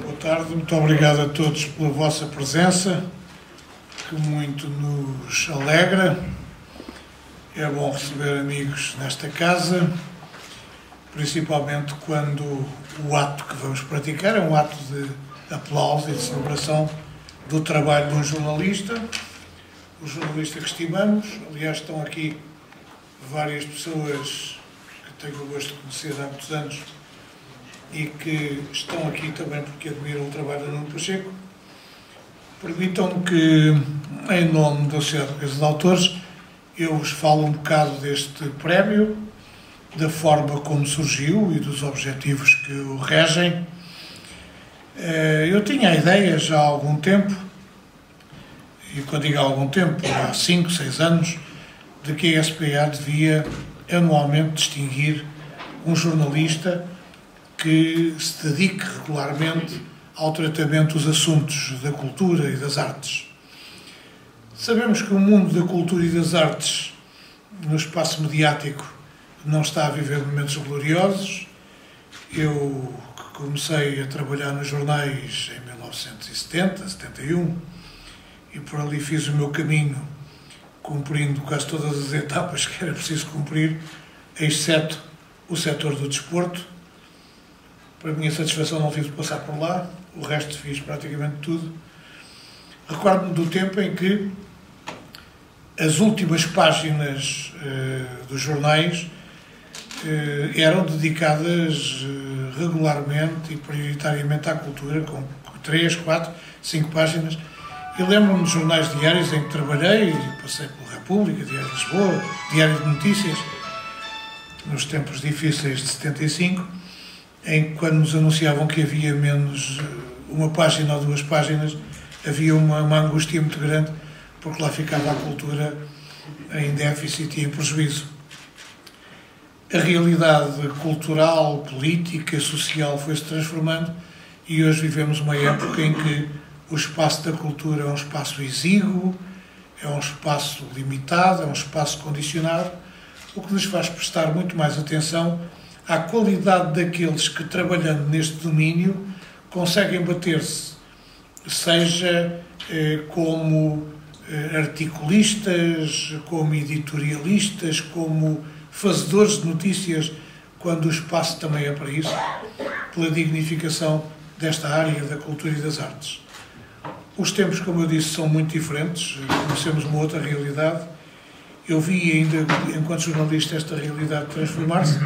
Boa tarde, muito obrigado a todos pela vossa presença, que muito nos alegra. É bom receber amigos nesta casa, principalmente quando o ato que vamos praticar é um ato de aplauso e de celebração do trabalho de um jornalista, o jornalista que estimamos. Aliás, estão aqui várias pessoas que tenho o gosto de conhecer há muitos anos e que estão aqui também porque admiram o trabalho de Nuno Pacheco. Permitam-me que, em nome da Sociedade Portuguesa de Autores, eu vos falo um bocado deste prémio, da forma como surgiu e dos objetivos que o regem. Eu tinha a ideia já há algum tempo, e quando digo há algum tempo, há 5, 6 anos, de que a SPA devia anualmente distinguir um jornalista que se dedique regularmente ao tratamento dos assuntos da cultura e das artes. Sabemos que o mundo da cultura e das artes, no espaço mediático, não está a viver momentos gloriosos. Eu comecei a trabalhar nos jornais em 1970, 71, e por ali fiz o meu caminho, cumprindo quase todas as etapas que era preciso cumprir, exceto o setor do desporto. Para a minha satisfação não tive de passar por lá, o resto fiz praticamente tudo. Recordo-me do tempo em que as últimas páginas dos jornais eram dedicadas regularmente e prioritariamente à cultura, com 3, 4, 5 páginas. Eu lembro-me de jornais diários em que trabalhei, passei pela República, Diário de Lisboa, Diário de Notícias, nos tempos difíceis de 75, em que, quando nos anunciavam que havia menos uma página ou 2 páginas, havia uma angústia muito grande, porque lá ficava a cultura em déficit e em prejuízo. A realidade cultural, política, social foi-se transformando e hoje vivemos uma época em que o espaço da cultura é um espaço exíguo, é um espaço limitado, é um espaço condicionado, o que nos faz prestar muito mais atenção à qualidade daqueles que, trabalhando neste domínio, conseguem bater-se, seja como articulistas, como editorialistas, como fazedores de notícias, quando o espaço também é para isso, pela dignificação desta área da cultura e das artes. Os tempos, como eu disse, são muito diferentes, conhecemos uma outra realidade. Eu vi ainda, enquanto jornalista, esta realidade transformar-se.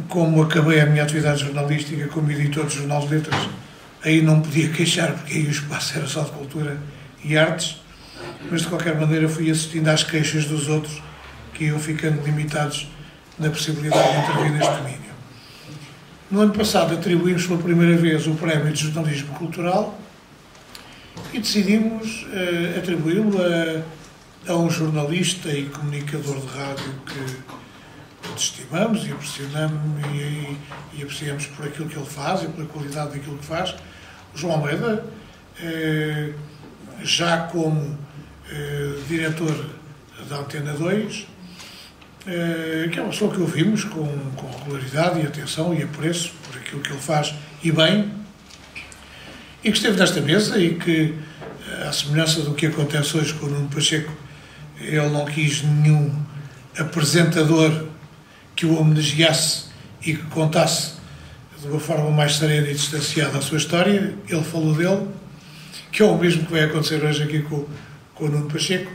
Como acabei a minha atividade jornalística como editor de Jornal de Letras, aí não podia queixar, porque aí o espaço era só de cultura e artes, mas de qualquer maneira fui assistindo às queixas dos outros, que iam ficando limitados na possibilidade de intervir neste domínio. No ano passado atribuímos pela primeira vez o Prémio de Jornalismo Cultural e decidimos atribuí-lo a um jornalista e comunicador de rádio que estimamos e apreciamos e apreciamos por aquilo que ele faz e pela qualidade daquilo que faz. O João Almeida, já como diretor da Antena 2, que é uma pessoa que ouvimos com regularidade e atenção e apreço por aquilo que ele faz e bem, e que esteve nesta mesa e que, à semelhança do que acontece hoje com o Nuno Pacheco, ele não quis nenhum apresentador que o homenageasse e que contasse de uma forma mais serena e distanciada a sua história. Ele falou dele, que é o mesmo que vai acontecer hoje aqui com o Nuno Pacheco.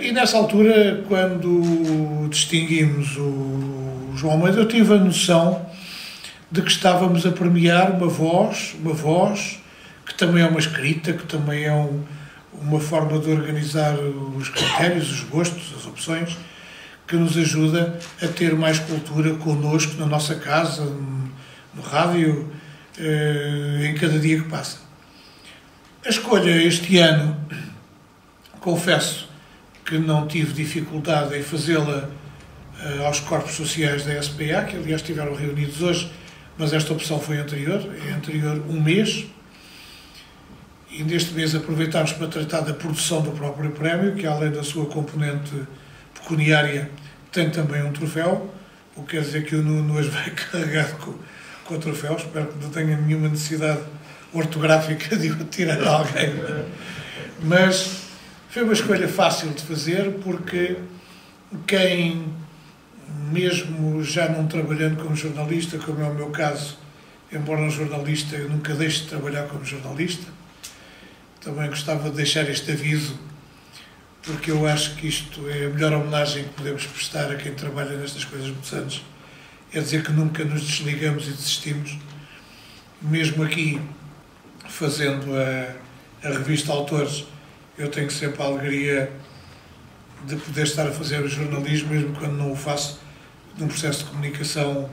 E nessa altura, quando distinguimos o João Almeida, eu tive a noção de que estávamos a premiar uma voz que também é uma escrita, que também é uma forma de organizar os critérios, os gostos, as opções, que nos ajuda a ter mais cultura connosco, na nossa casa, no rádio, em cada dia que passa. A escolha este ano, confesso que não tive dificuldade em fazê-la aos corpos sociais da SPA, que aliás estiveram reunidos hoje, mas esta opção foi anterior, é anterior um mês, e neste mês aproveitámos para tratar da produção do próprio prémio, que além da sua componente pecuniária tem também um troféu, o que quer dizer que o Nuno hoje vai carregado com o troféu. Espero que não tenha nenhuma necessidade ortográfica de o tirar a alguém. Mas foi uma escolha fácil de fazer, porque quem, mesmo já não trabalhando como jornalista, como é o meu caso, embora um jornalista, eu nunca deixo de trabalhar como jornalista, também gostava de deixar este aviso, porque eu acho que isto é a melhor homenagem que podemos prestar a quem trabalha nestas coisas muitos anos, é dizer que nunca nos desligamos e desistimos. Mesmo aqui, fazendo a revista Autores, eu tenho sempre a alegria de poder estar a fazer o jornalismo, mesmo quando não o faço num processo de comunicação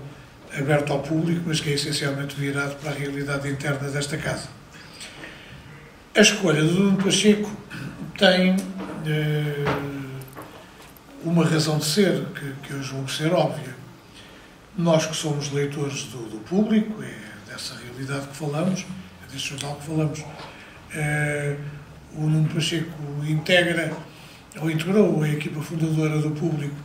aberto ao público, mas que é essencialmente virado para a realidade interna desta casa. A escolha do Nuno Pacheco tem uma razão de ser, que eu julgo ser óbvia. Nós que somos leitores do público, é dessa realidade que falamos, é deste jornal que falamos, o Nuno Pacheco integrou a equipa fundadora do Público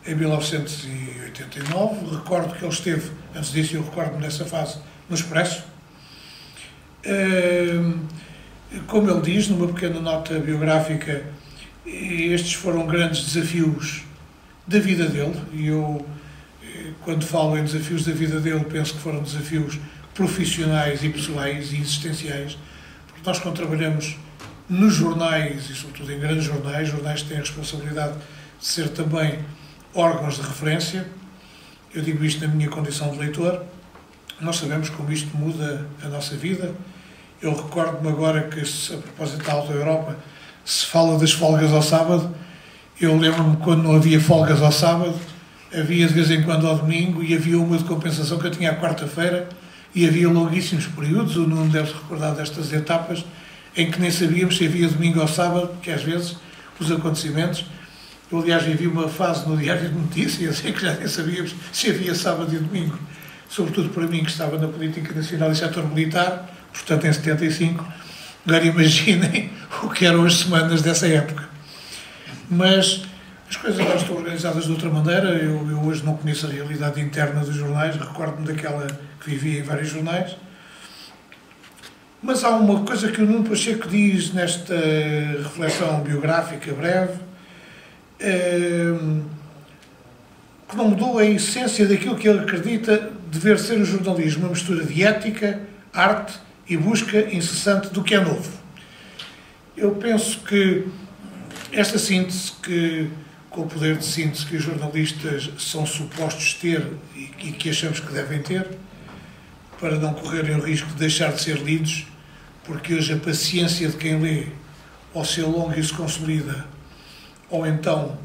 em 1989. Recordo que ele esteve, antes disso eu recordo-me dessa fase, no Expresso. Como ele diz, numa pequena nota biográfica, estes foram grandes desafios da vida dele, e eu, quando falo em desafios da vida dele, penso que foram desafios profissionais e pessoais e existenciais, porque nós, quando trabalhamos nos jornais, e sobretudo em grandes jornais, jornais que têm a responsabilidade de ser também órgãos de referência, eu digo isto na minha condição de leitor, nós sabemos como isto muda a nossa vida. Eu recordo-me agora que, a propósito da Alta Europa, se fala das folgas ao sábado. Eu lembro-me quando não havia folgas ao sábado, havia de vez em quando ao domingo, e havia uma de compensação que eu tinha à quarta-feira, e havia longuíssimos períodos, o Nuno deve recordar destas etapas, em que nem sabíamos se havia domingo ou sábado, porque às vezes os acontecimentos... Eu, aliás, vivi uma fase no Diário de Notícias em que já nem sabíamos se havia sábado e domingo, sobretudo para mim, que estava na Política Nacional e setor militar, portanto em 75, agora imaginem o que eram as semanas dessa época. Mas as coisas agora estão organizadas de outra maneira. Eu hoje não conheço a realidade interna dos jornais, recordo-me daquela que vivia em vários jornais. Mas há uma coisa que o Nuno Pacheco diz nesta reflexão biográfica breve, que não mudou a essência daquilo que ele acredita dever ser o jornalismo, uma mistura de ética, arte e busca incessante do que é novo. Eu penso que esta síntese, com o poder de síntese que os jornalistas são supostos ter e que achamos que devem ter, para não correrem o risco de deixar de ser lidos, porque hoje a paciência de quem lê ou se alonga e se consolida, ou então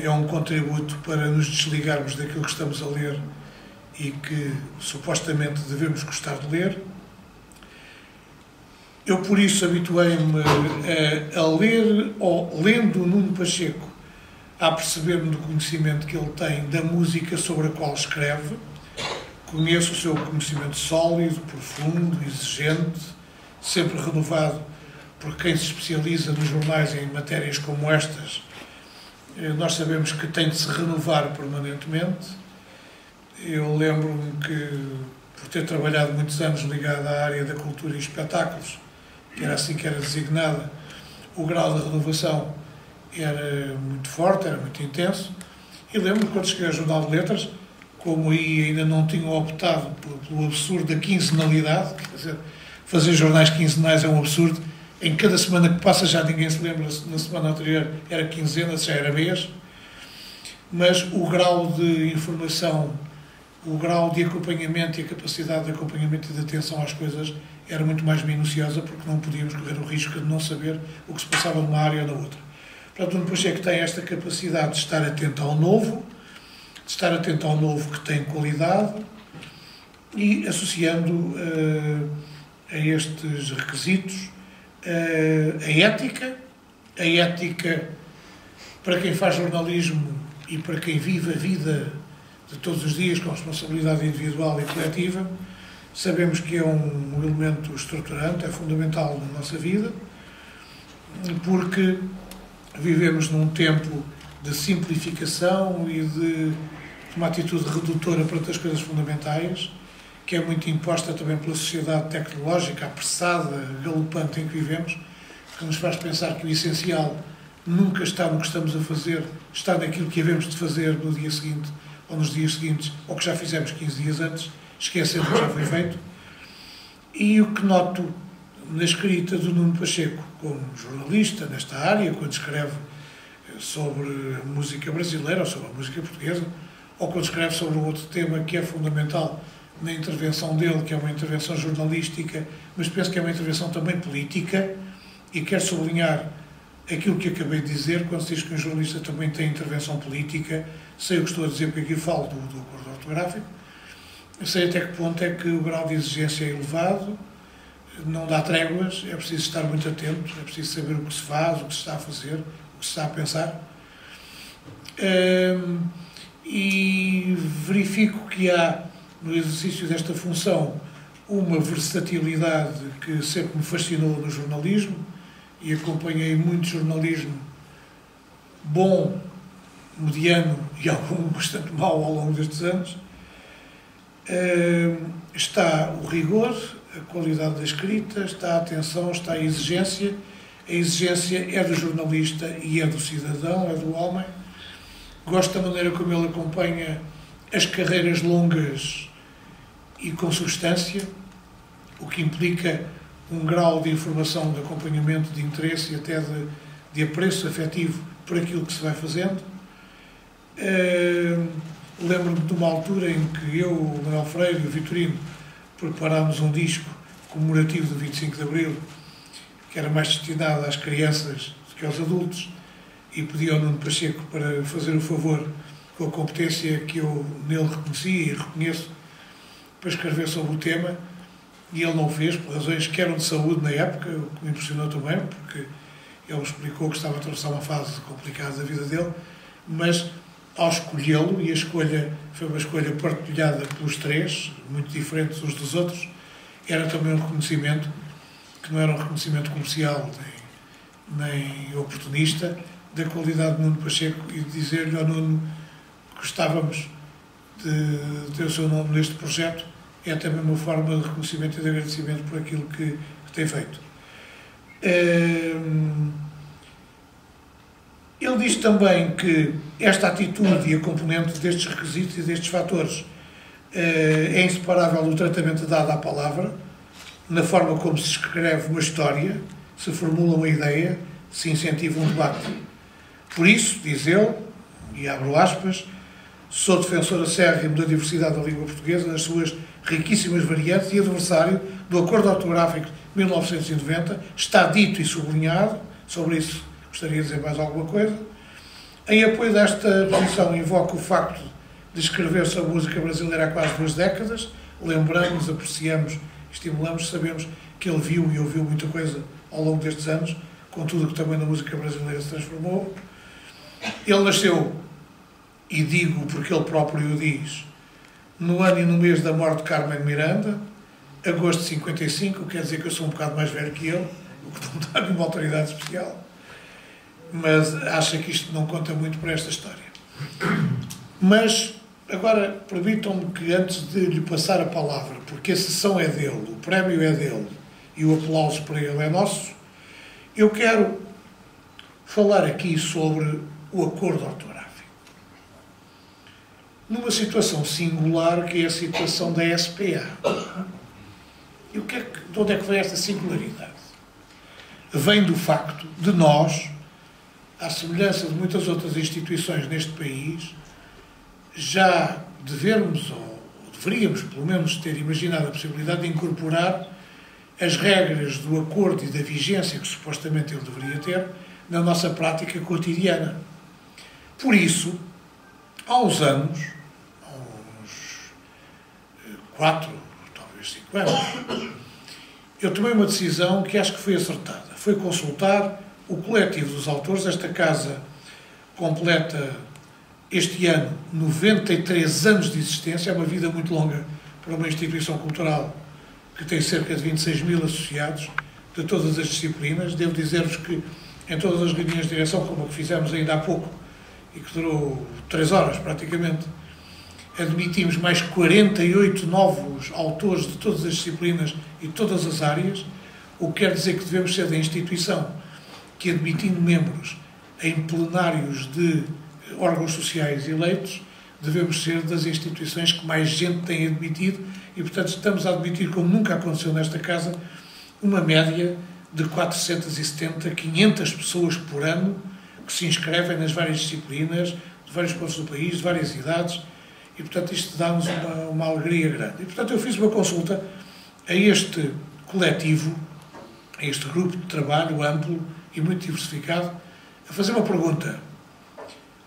é um contributo para nos desligarmos daquilo que estamos a ler e que supostamente devemos gostar de ler. Eu, por isso, habituei-me a ler, ou lendo o Nuno Pacheco, a perceber-me do conhecimento que ele tem da música sobre a qual escreve. Conheço o seu conhecimento sólido, profundo, exigente, sempre renovado por quem se especializa nos jornais em matérias como estas. Nós sabemos que tem de se renovar permanentemente. Eu lembro-me que, por ter trabalhado muitos anos ligado à área da cultura e espetáculos, que era assim que era designada, o grau de renovação era muito forte, era muito intenso. E lembro-me quando cheguei ao Jornal de Letras, como aí ainda não tinham optado pelo absurdo da quinzenalidade, quer dizer, fazer jornais quinzenais é um absurdo. Em cada semana que passa já ninguém se lembra, na semana anterior era quinzena, já era mês, mas o grau de informação, o grau de acompanhamento e a capacidade de acompanhamento e de atenção às coisas era muito mais minuciosa, porque não podíamos correr o risco de não saber o que se passava numa área ou na outra. Portanto, o Nuno Pacheco tem esta capacidade de estar atento ao novo, que tem qualidade, e associando a estes requisitos a ética para quem faz jornalismo e para quem vive a vida de todos os dias com responsabilidade individual e coletiva. Sabemos que é um elemento estruturante, é fundamental na nossa vida, porque vivemos num tempo de simplificação e de uma atitude redutora para as coisas fundamentais, que é muito imposta também pela sociedade tecnológica, apressada, galopante em que vivemos, que nos faz pensar que o essencial nunca está no que estamos a fazer, está naquilo que havemos de fazer no dia seguinte, ou nos dias seguintes, ou que já fizemos 15 dias antes, esquecendo que já foi feito. E o que noto na escrita do Nuno Pacheco, como jornalista nesta área, quando escreve sobre a música brasileira ou sobre a música portuguesa, ou quando escreve sobre um outro tema que é fundamental na intervenção dele, que é uma intervenção jornalística, mas penso que é uma intervenção também política, e quero sublinhar aquilo que acabei de dizer, quando se diz que um jornalista também tem intervenção política. Sei o que estou a dizer, porque aqui falo do acordo ortográfico. Eu sei até que ponto é que o grau de exigência é elevado, não dá tréguas, é preciso estar muito atento, é preciso saber o que se faz, o que se está a fazer, o que se está a pensar. E verifico que há, no exercício desta função, uma versatilidade que sempre me fascinou no jornalismo, e acompanhei muito jornalismo bom, mediano e algum bastante mau ao longo destes anos. Está o rigor, a qualidade da escrita, está a atenção, está a exigência. A exigência é do jornalista e é do cidadão, é do homem. Gosto da maneira como ele acompanha as carreiras longas e com substância, o que implica um grau de informação, de acompanhamento, de interesse e até de apreço afetivo por aquilo que se vai fazendo. Lembro-me de uma altura em que eu, o Manuel Freire e o Vitorino preparámos um disco comemorativo do 25 de Abril, que era mais destinado às crianças do que aos adultos, e pedi ao Nuno Pacheco para fazer o favor, com a competência que eu nele reconheci e reconheço, para escrever sobre o tema, e ele não o fez, por razões que eram de saúde na época, o que me impressionou também, porque ele explicou que estava a atravessar uma fase complicada da vida dele, mas ao escolhê-lo, e a escolha foi uma escolha partilhada pelos três, muito diferentes uns dos outros, era também um reconhecimento, que não era um reconhecimento comercial nem oportunista, da qualidade de Nuno Pacheco, e de dizer-lhe ao Nuno que gostávamos de ter o seu nome neste projeto. É também uma forma de reconhecimento e de agradecimento por aquilo que tem feito. Ele diz também que esta atitude e a componente destes requisitos e destes fatores é inseparável do tratamento dado à palavra, na forma como se escreve uma história, se formula uma ideia, se incentiva um debate. Por isso, diz ele, e abro aspas, sou defensor acérrimo da diversidade da língua portuguesa, nas suas riquíssimas variantes, e adversário do Acordo Ortográfico de 1990, está dito e sublinhado, sobre isso gostaria de dizer mais alguma coisa. Em apoio desta posição, invoco o facto de escrever sobre a música brasileira há quase 2 décadas, lembramos, apreciamos, estimulamos, sabemos que ele viu e ouviu muita coisa ao longo destes anos, com tudo que também na música brasileira se transformou. Ele nasceu, e digo porque ele próprio o diz, no ano e no mês da morte de Carmen Miranda, agosto de 55, quer dizer que eu sou um bocado mais velho que ele, o que não dá nenhuma autoridade especial, mas acho que isto não conta muito para esta história. Mas, agora, permitam-me que antes de lhe passar a palavra, porque a sessão é dele, o prémio é dele, e o aplauso para ele é nosso, eu quero falar aqui sobre o acordo ortográfico. Numa situação singular, que é a situação da SPA. E de onde é que vem esta singularidade? Vem do facto de nós, à semelhança de muitas outras instituições neste país, já devermos, ou deveríamos pelo menos ter imaginado a possibilidade de incorporar as regras do acordo e da vigência que supostamente ele deveria ter na nossa prática cotidiana. Por isso, há uns anos, há uns 4, talvez 5 anos, eu tomei uma decisão que acho que foi acertada. Foi consultar o coletivo dos autores. Esta casa completa este ano 93 anos de existência, é uma vida muito longa para uma instituição cultural que tem cerca de 26 mil associados de todas as disciplinas. Devo dizer-vos que em todas as reuniões de direção, como a que fizemos ainda há pouco, e que durou 3 horas praticamente, admitimos mais 48 novos autores de todas as disciplinas e de todas as áreas, o que quer dizer que devemos ser da instituição que, admitindo membros em plenários de órgãos sociais eleitos, devemos ser das instituições que mais gente tem admitido e, portanto, estamos a admitir, como nunca aconteceu nesta casa, uma média de 470, 500 pessoas por ano que se inscrevem nas várias disciplinas, de vários pontos do país, de várias idades, e, portanto, isto dá-nos uma alegria grande. E, portanto, eu fiz uma consulta a este coletivo, a este grupo de trabalho amplo e muito diversificado, a fazer uma pergunta: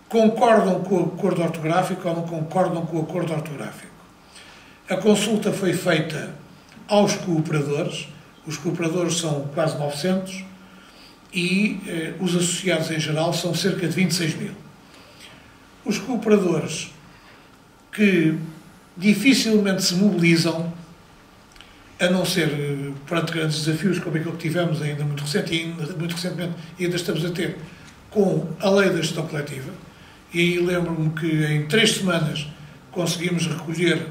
concordam com o acordo ortográfico ou não concordam com o acordo ortográfico? A consulta foi feita aos cooperadores. Os cooperadores são quase 900 e os associados em geral são cerca de 26 mil. Os cooperadores, que dificilmente se mobilizam, a não ser perante grandes desafios como aquele que tivemos ainda muito recentemente, e ainda estamos a ter com a lei da gestão coletiva. E aí lembro-me que em 3 semanas conseguimos recolher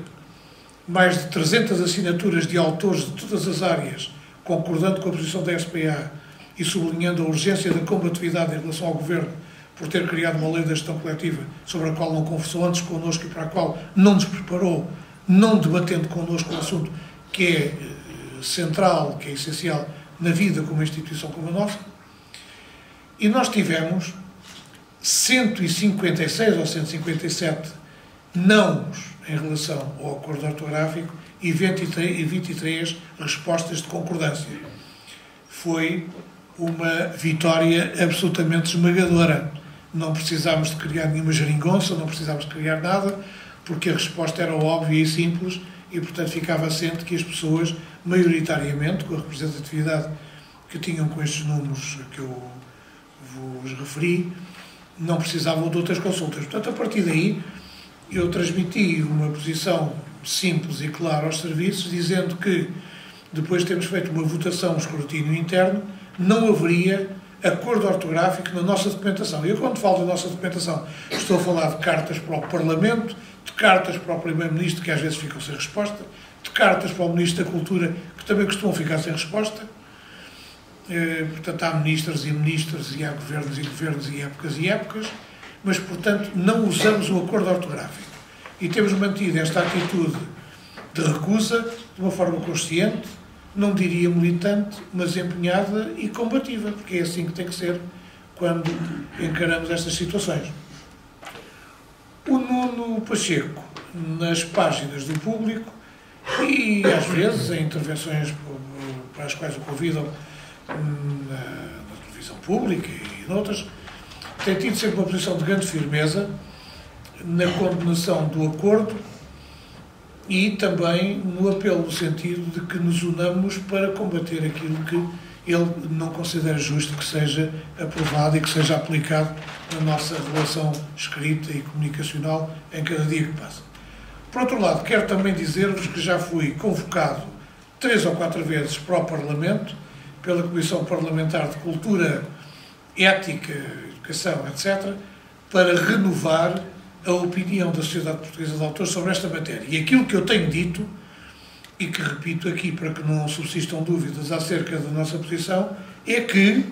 mais de 300 assinaturas de autores de todas as áreas, concordando com a posição da SPA e sublinhando a urgência da combatividade em relação ao Governo por ter criado uma lei da gestão coletiva sobre a qual não conversou antes connosco e para a qual não nos preparou, não debatendo connosco o assunto que é central, que é essencial na vida de uma instituição como a nossa. E nós tivemos 156 ou 157 nãos em relação ao acordo ortográfico e 23 respostas de concordância. Foi uma vitória absolutamente esmagadora. Não precisámos de criar nenhuma geringonça, não precisámos de criar nada, porque a resposta era óbvia e simples e, portanto, ficava assente que as pessoas, maioritariamente, com a representatividade que tinham com estes números que eu vos referi, não precisavam de outras consultas. Portanto, a partir daí, eu transmiti uma posição simples e clara aos serviços, dizendo que, depois de termos feito uma votação, um escrutínio interno, não haveria acordo ortográfico na nossa documentação. E eu, quando falo da nossa documentação, estou a falar de cartas para o Parlamento, de cartas para o Primeiro-Ministro, que às vezes ficam sem resposta, de cartas para o Ministro da Cultura, que também costumam ficar sem resposta. Portanto, há ministros e ministros, e há governos e governos, e épocas e épocas, mas, portanto, não usamos o acordo ortográfico. E temos mantido esta atitude de recusa de uma forma consciente, não diria militante, mas empenhada e combativa, porque é assim que tem que ser quando encaramos estas situações. O Nuno Pacheco, nas páginas do Público, e às vezes em intervenções para as quais o convidam na televisão pública e noutras, tem tido sempre uma posição de grande firmeza na condenação do acordo e também no apelo no sentido de que nos unamos para combater aquilo que ele não considera justo que seja aprovado e que seja aplicado na nossa relação escrita e comunicacional em cada dia que passa. Por outro lado, quero também dizer-vos que já fui convocado 3 ou 4 vezes para o Parlamento, pela Comissão Parlamentar de Cultura, Ética, Educação, etc., para renovar a opinião da Sociedade Portuguesa de Autores sobre esta matéria. E aquilo que eu tenho dito, e que repito aqui para que não subsistam dúvidas acerca da nossa posição, é que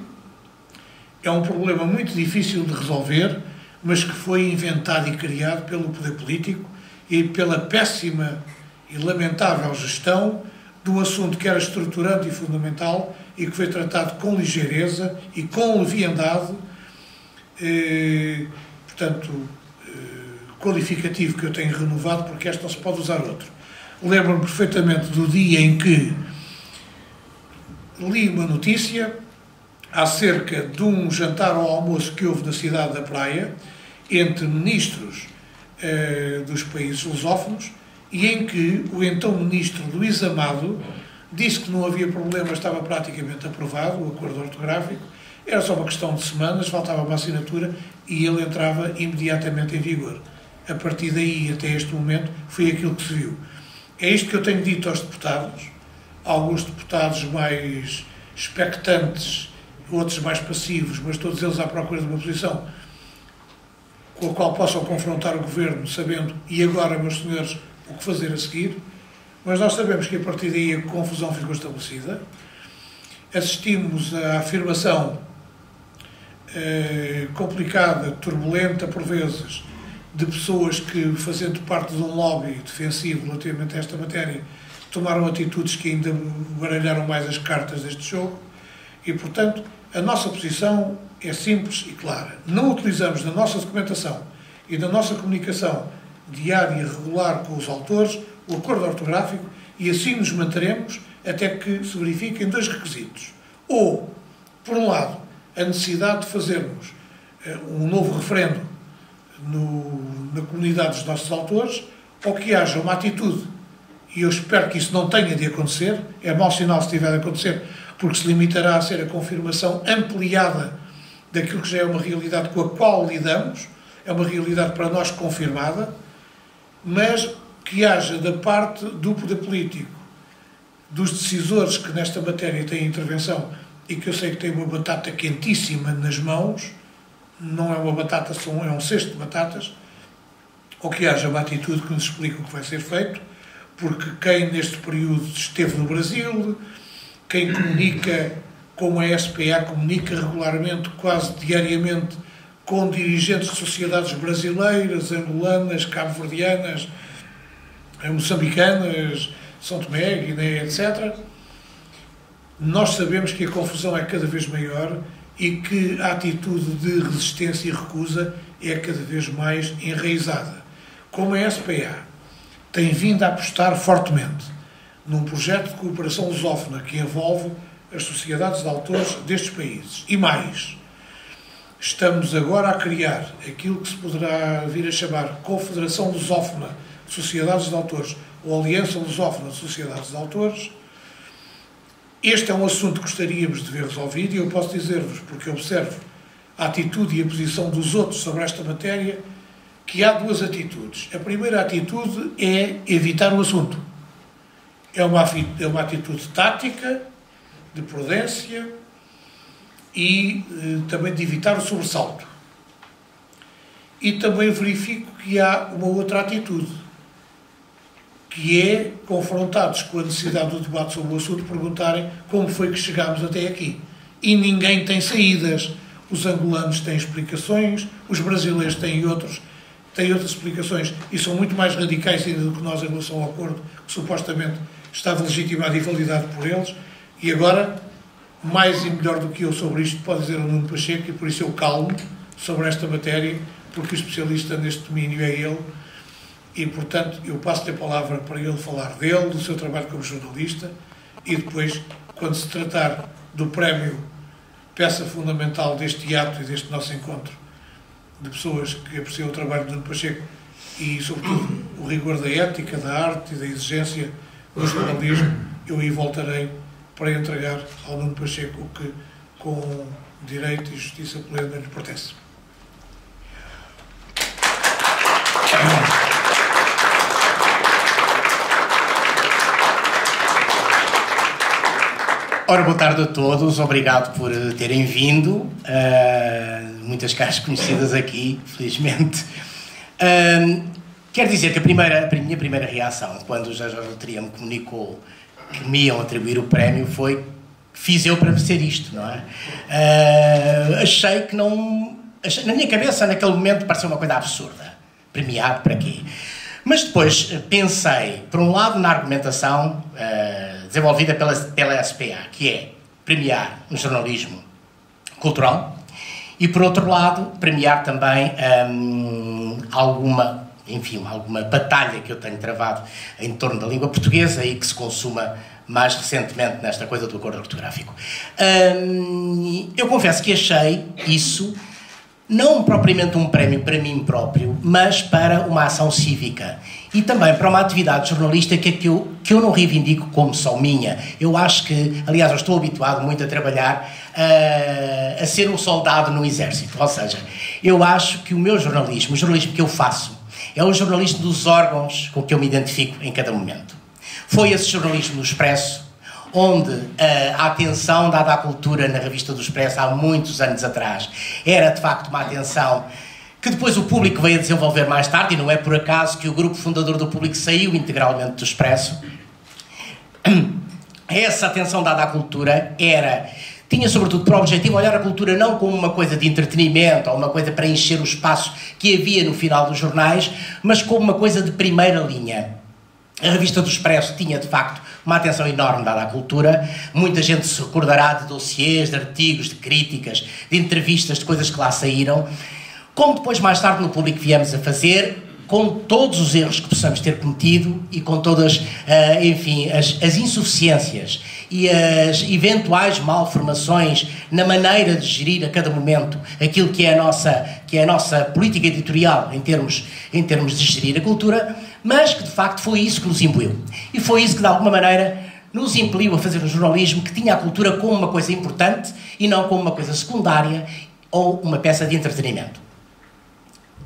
é um problema muito difícil de resolver, mas que foi inventado e criado pelo poder político e pela péssima e lamentável gestão de um assunto que era estruturante e fundamental e que foi tratado com ligeireza e com leviandade, portanto, qualificativo que eu tenho renovado, porque este não se pode usar outro. Lembro-me perfeitamente do dia em que li uma notícia acerca de um jantar ao almoço que houve na cidade da Praia, entre ministros dos países lusófonos, e em que o então ministro Luís Amado disse que não havia problema, estava praticamente aprovado o acordo ortográfico, era só uma questão de semanas, faltava uma assinatura e ele entrava imediatamente em vigor. A partir daí, até este momento, foi aquilo que se viu. É isto que eu tenho dito aos deputados, alguns deputados mais expectantes, outros mais passivos, mas todos eles à procura de uma posição com a qual possam confrontar o governo, sabendo, e agora, meus senhores, o que fazer a seguir. Mas nós sabemos que a partir daí a confusão ficou estabelecida. Assistimos à afirmação complicada, turbulenta por vezes, de pessoas que, fazendo parte de um lobby defensivo relativamente a esta matéria, tomaram atitudes que ainda baralharam mais as cartas deste jogo e, portanto, a nossa posição é simples e clara. Não utilizamos na nossa documentação e na nossa comunicação diária e regular com os autores o acordo ortográfico e assim nos manteremos até que se verifiquem dois requisitos. Ou, por um lado, a necessidade de fazermos um novo referendo na comunidade dos nossos autores, ou que haja uma atitude, e eu espero que isso não tenha de acontecer, é mau sinal se tiver de acontecer, porque se limitará a ser a confirmação ampliada daquilo que já é uma realidade com a qual lidamos, é uma realidade para nós confirmada, mas que haja da parte do poder político, dos decisores que nesta matéria têm intervenção e que eu sei que têm uma batata quentíssima nas mãos, não é uma batata, é um cesto de batatas, ou que haja uma atitude que nos explique o que vai ser feito, porque quem neste período esteve no Brasil, quem comunica, como a SPA comunica regularmente, quase diariamente, com dirigentes de sociedades brasileiras, angolanas, cabo-verdianas, moçambicanas, São Tomé, Guiné, etc., nós sabemos que a confusão é cada vez maior e que a atitude de resistência e recusa é cada vez mais enraizada. Como a SPA tem vindo a apostar fortemente num projeto de cooperação lusófona que envolve as sociedades de autores destes países. E mais, estamos agora a criar aquilo que se poderá vir a chamar Confederação Lusófona de Sociedades de Autores ou Aliança Lusófona de Sociedades de Autores. Este é um assunto que gostaríamos de ver resolvido e eu posso dizer-vos, porque observo a atitude e a posição dos outros sobre esta matéria, que há duas atitudes. A primeira atitude é evitar o assunto. É uma atitude tática, de prudência e também de evitar o sobressalto. E também verifico que há uma outra atitude, que é, confrontados com a necessidade do debate sobre o assunto, perguntarem como foi que chegámos até aqui. E ninguém tem saídas. Os angolanos têm explicações, os brasileiros têm outras explicações e são muito mais radicais ainda do que nós em relação ao acordo que supostamente estava legitimado e validado por eles. E agora, mais e melhor do que eu sobre isto, pode dizer o Nuno Pacheco, e por isso eu calmo sobre esta matéria, porque o especialista neste domínio é ele, e portanto eu passo-lhe a palavra para ele falar dele, do seu trabalho como jornalista, e depois, quando se tratar do prémio, peça fundamental deste ato e deste nosso encontro, de pessoas que apreciam o trabalho de Nuno Pacheco e, sobretudo, o rigor da ética, da arte e da exigência do jornalismo, eu aí voltarei para entregar ao Nuno Pacheco o que, com direito e justiça plena, lhe pertence. Ora, boa tarde a todos, obrigado por terem vindo, muitas caras conhecidas aqui, felizmente. Quero dizer que a minha primeira reação, quando o Jorge Loteria me comunicou que me iam atribuir o prémio, foi: fiz eu para merecer isto, não é? Achei que não... na minha cabeça, naquele momento, pareceu uma coisa absurda. Premiado para quê? Mas depois pensei, por um lado, na argumentação desenvolvida pela SPA, que é premiar um jornalismo cultural, e por outro lado, premiar também alguma, enfim, alguma batalha que eu tenho travado em torno da língua portuguesa e que se consuma mais recentemente nesta coisa do acordo ortográfico. Eu confesso que achei isso não propriamente um prémio para mim próprio, mas para uma ação cívica e também para uma atividade jornalística que eu não reivindico como só minha. Eu acho que, aliás, eu estou habituado muito a trabalhar a ser um soldado no exército, ou seja, eu acho que o meu jornalismo, o jornalismo que eu faço, é o jornalismo dos órgãos com que eu me identifico em cada momento. Foi esse jornalismo do Expresso, onde a atenção dada à cultura na revista do Expresso há muitos anos atrás era de facto uma atenção que depois o Público veio a desenvolver mais tarde, e não é por acaso que o grupo fundador do Público saiu integralmente do Expresso. Essa atenção dada à cultura tinha sobretudo por objetivo olhar a cultura não como uma coisa de entretenimento ou uma coisa para encher o espaço que havia no final dos jornais, mas como uma coisa de primeira linha. A revista do Expresso tinha, de facto, uma atenção enorme dada à cultura. Muita gente se recordará de dossiês, de artigos, de críticas, de entrevistas, de coisas que lá saíram. Como depois, mais tarde, no Público viemos a fazer, com todos os erros que possamos ter cometido e com todas, enfim, as insuficiências e as eventuais malformações na maneira de gerir a cada momento aquilo que é a nossa política editorial em termos de gerir a cultura, mas que de facto foi isso que nos imbuiu. E foi isso que de alguma maneira nos impeliu a fazer um jornalismo que tinha a cultura como uma coisa importante e não como uma coisa secundária ou uma peça de entretenimento.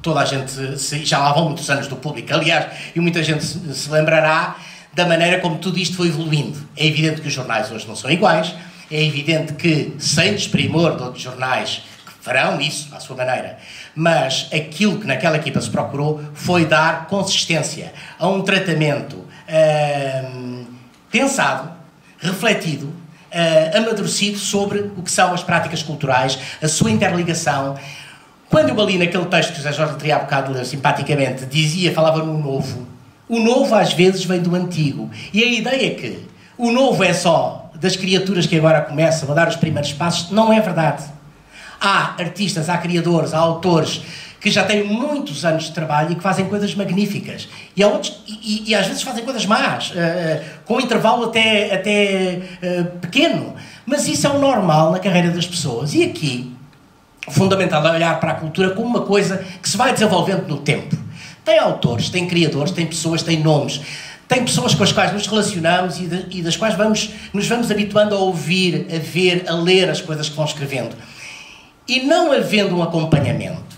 Toda a gente, já lá vão muitos anos do Público, aliás, e muita gente se lembrará da maneira como tudo isto foi evoluindo. É evidente que os jornais hoje não são iguais, é evidente que, sem desprimor de outros jornais que farão isso à sua maneira, mas aquilo que naquela equipa se procurou foi dar consistência a um tratamento pensado, refletido, amadurecido sobre o que são as práticas culturais, a sua interligação. Quando eu ali naquele texto que o José Jorge teria há bocado leu simpaticamente, falava no novo. O novo às vezes vem do antigo. E a ideia é que o novo é só das criaturas que agora começam a dar os primeiros passos, não é verdade. Há artistas, há criadores, há autores que já têm muitos anos de trabalho e que fazem coisas magníficas. E há outros, e às vezes fazem coisas más, com um intervalo até pequeno. Mas isso é o normal na carreira das pessoas. E aqui, fundamental é olhar para a cultura como uma coisa que se vai desenvolvendo no tempo. Tem autores, tem criadores, tem pessoas, tem nomes, tem pessoas com as quais nos relacionamos e das quais nos vamos habituando a ouvir, a ver, a ler as coisas que vão escrevendo. E não havendo um acompanhamento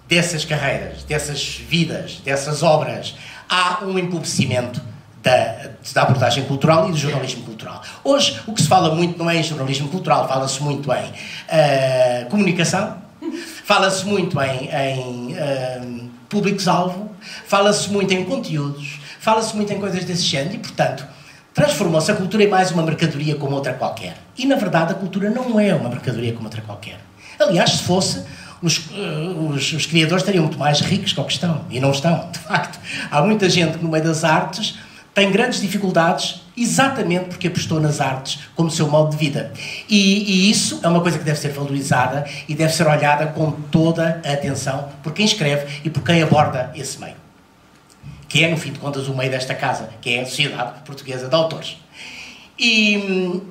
dessas carreiras, dessas vidas, dessas obras, há um empobrecimento da abordagem cultural e do jornalismo cultural. Hoje, o que se fala muito não é em jornalismo cultural, fala-se muito em comunicação, fala-se muito em públicos-alvo, fala-se muito em conteúdos, fala-se muito em coisas desse género e, portanto, transformou-se a cultura em mais uma mercadoria como outra qualquer. E, na verdade, a cultura não é uma mercadoria como outra qualquer. Aliás, se fosse, os criadores estariam muito mais ricos que o que estão. E não estão, de facto. Há muita gente que, no meio das artes, tem grandes dificuldades exatamente porque apostou nas artes como seu modo de vida. E isso é uma coisa que deve ser valorizada e deve ser olhada com toda a atenção por quem escreve e por quem aborda esse meio. Que é, no fim de contas, o meio desta casa, que é a Sociedade Portuguesa de Autores. E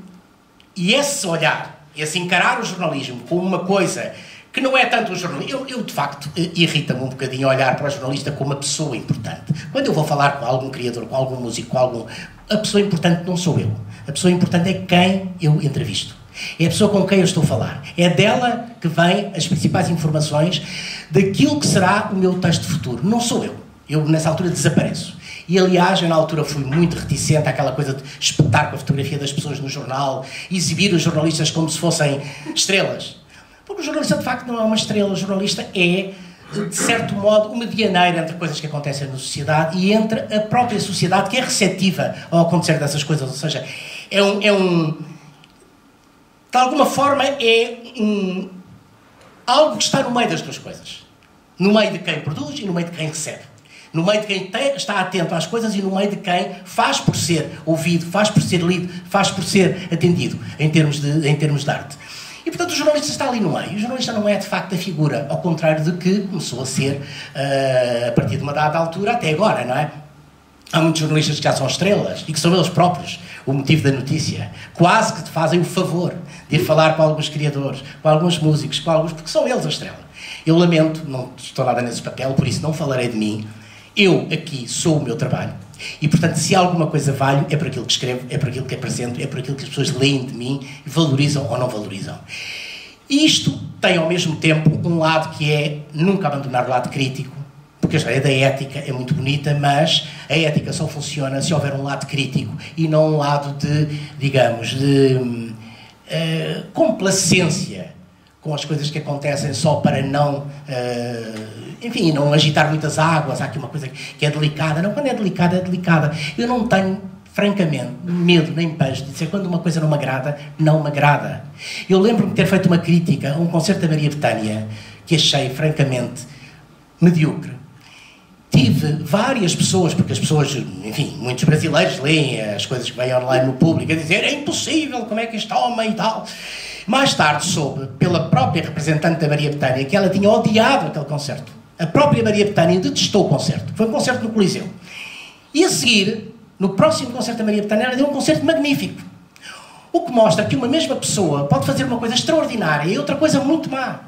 esse olhar, esse encarar o jornalismo como uma coisa que não é tanto o jornalismo. Eu de facto, irrita-me um bocadinho olhar para o jornalista como uma pessoa importante. Quando eu vou falar com algum criador, com algum músico, a pessoa importante não sou eu. A pessoa importante é quem eu entrevisto. É a pessoa com quem eu estou a falar. É dela que vêm as principais informações daquilo que será o meu texto futuro. Não sou eu. Eu, nessa altura, desapareço. E, aliás, eu, na altura, fui muito reticente àquela coisa de espetar com a fotografia das pessoas no jornal, exibir os jornalistas como se fossem estrelas. Porque o jornalista, de facto, não é uma estrela. O jornalista é, de certo modo, uma medianeira entre coisas que acontecem na sociedade e entre a própria sociedade, que é receptiva ao acontecer dessas coisas. Ou seja, de alguma forma, algo que está no meio das duas coisas. No meio de quem produz e no meio de quem recebe. No meio de quem está atento às coisas e no meio de quem faz por ser ouvido, faz por ser lido, faz por ser atendido, em termos de arte. E, portanto, o jornalista está ali no meio. O jornalista não é, de facto, a figura, ao contrário de que começou a ser, a partir de uma dada altura, até agora, não é? Há muitos jornalistas que já são estrelas e que são eles próprios o motivo da notícia. Quase que te fazem o favor de ir falar com alguns criadores, com alguns músicos, com alguns... porque são eles a estrela. Eu lamento, não estou nada nesse papel, por isso não falarei de mim. Eu aqui sou o meu trabalho. E, portanto, se alguma coisa valho, é por aquilo que escrevo, é por aquilo que apresento, é por aquilo que as pessoas leem de mim e valorizam ou não valorizam. E isto tem, ao mesmo tempo, um lado que é nunca abandonar o lado crítico, porque a história da ética é muito bonita, mas a ética só funciona se houver um lado crítico e não um lado de, digamos, de complacência com as coisas que acontecem só para não, enfim, não agitar muitas águas. Há aqui uma coisa que é delicada. Não, quando é delicada, é delicada. Eu não tenho, francamente, medo nem pejo de dizer quando uma coisa não me agrada, não me agrada. Eu lembro-me de ter feito uma crítica a um concerto da Maria Bethânia que achei, francamente, medíocre. Tive várias pessoas, porque as pessoas, enfim, muitos brasileiros leem as coisas que vêm online no público a dizer é impossível, como é que este homem e tal. Mais tarde soube, pela própria representante da Maria Bethânia, que ela tinha odiado aquele concerto. A própria Maria Bethânia detestou o concerto. Foi um concerto no Coliseu. E a seguir, no próximo concerto da Maria Bethânia, ela deu um concerto magnífico. O que mostra que uma mesma pessoa pode fazer uma coisa extraordinária e outra coisa muito má.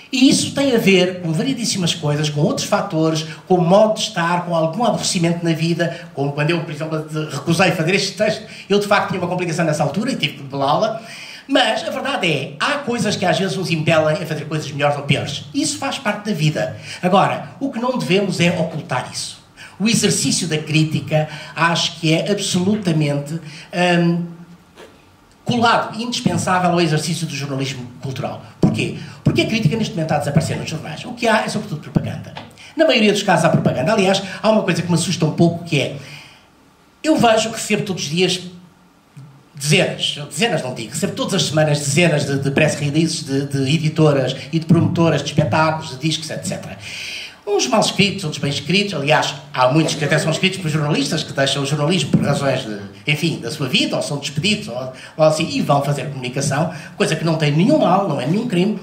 E isso tem a ver com variedíssimas coisas, com outros fatores, com o modo de estar, com algum aborrecimento na vida, como quando eu, por exemplo, recusei fazer este texto, eu de facto tinha uma complicação nessa altura e tive que debelá-la, mas a verdade é, há coisas que às vezes nos impelem a fazer coisas melhores ou piores. Isso faz parte da vida. Agora, o que não devemos é ocultar isso. O exercício da crítica acho que é absolutamente colado, indispensável ao exercício do jornalismo cultural. Porquê? Porque a crítica neste momento está a desaparecer nos jornais. O que há é sobretudo propaganda. Na maioria dos casos há propaganda. Aliás, há uma coisa que me assusta um pouco, que é, eu vejo, recebo todos os dias dezenas não digo, recebo todas as semanas dezenas de press releases de editoras e de promotoras de espetáculos, de discos, etc. Uns mal escritos, outros bem escritos. Aliás, há muitos que até são escritos por jornalistas que deixam o jornalismo por razões de, enfim, da sua vida, ou são despedidos, ou assim, e vão fazer comunicação, coisa que não tem nenhum mal, não é nenhum crime,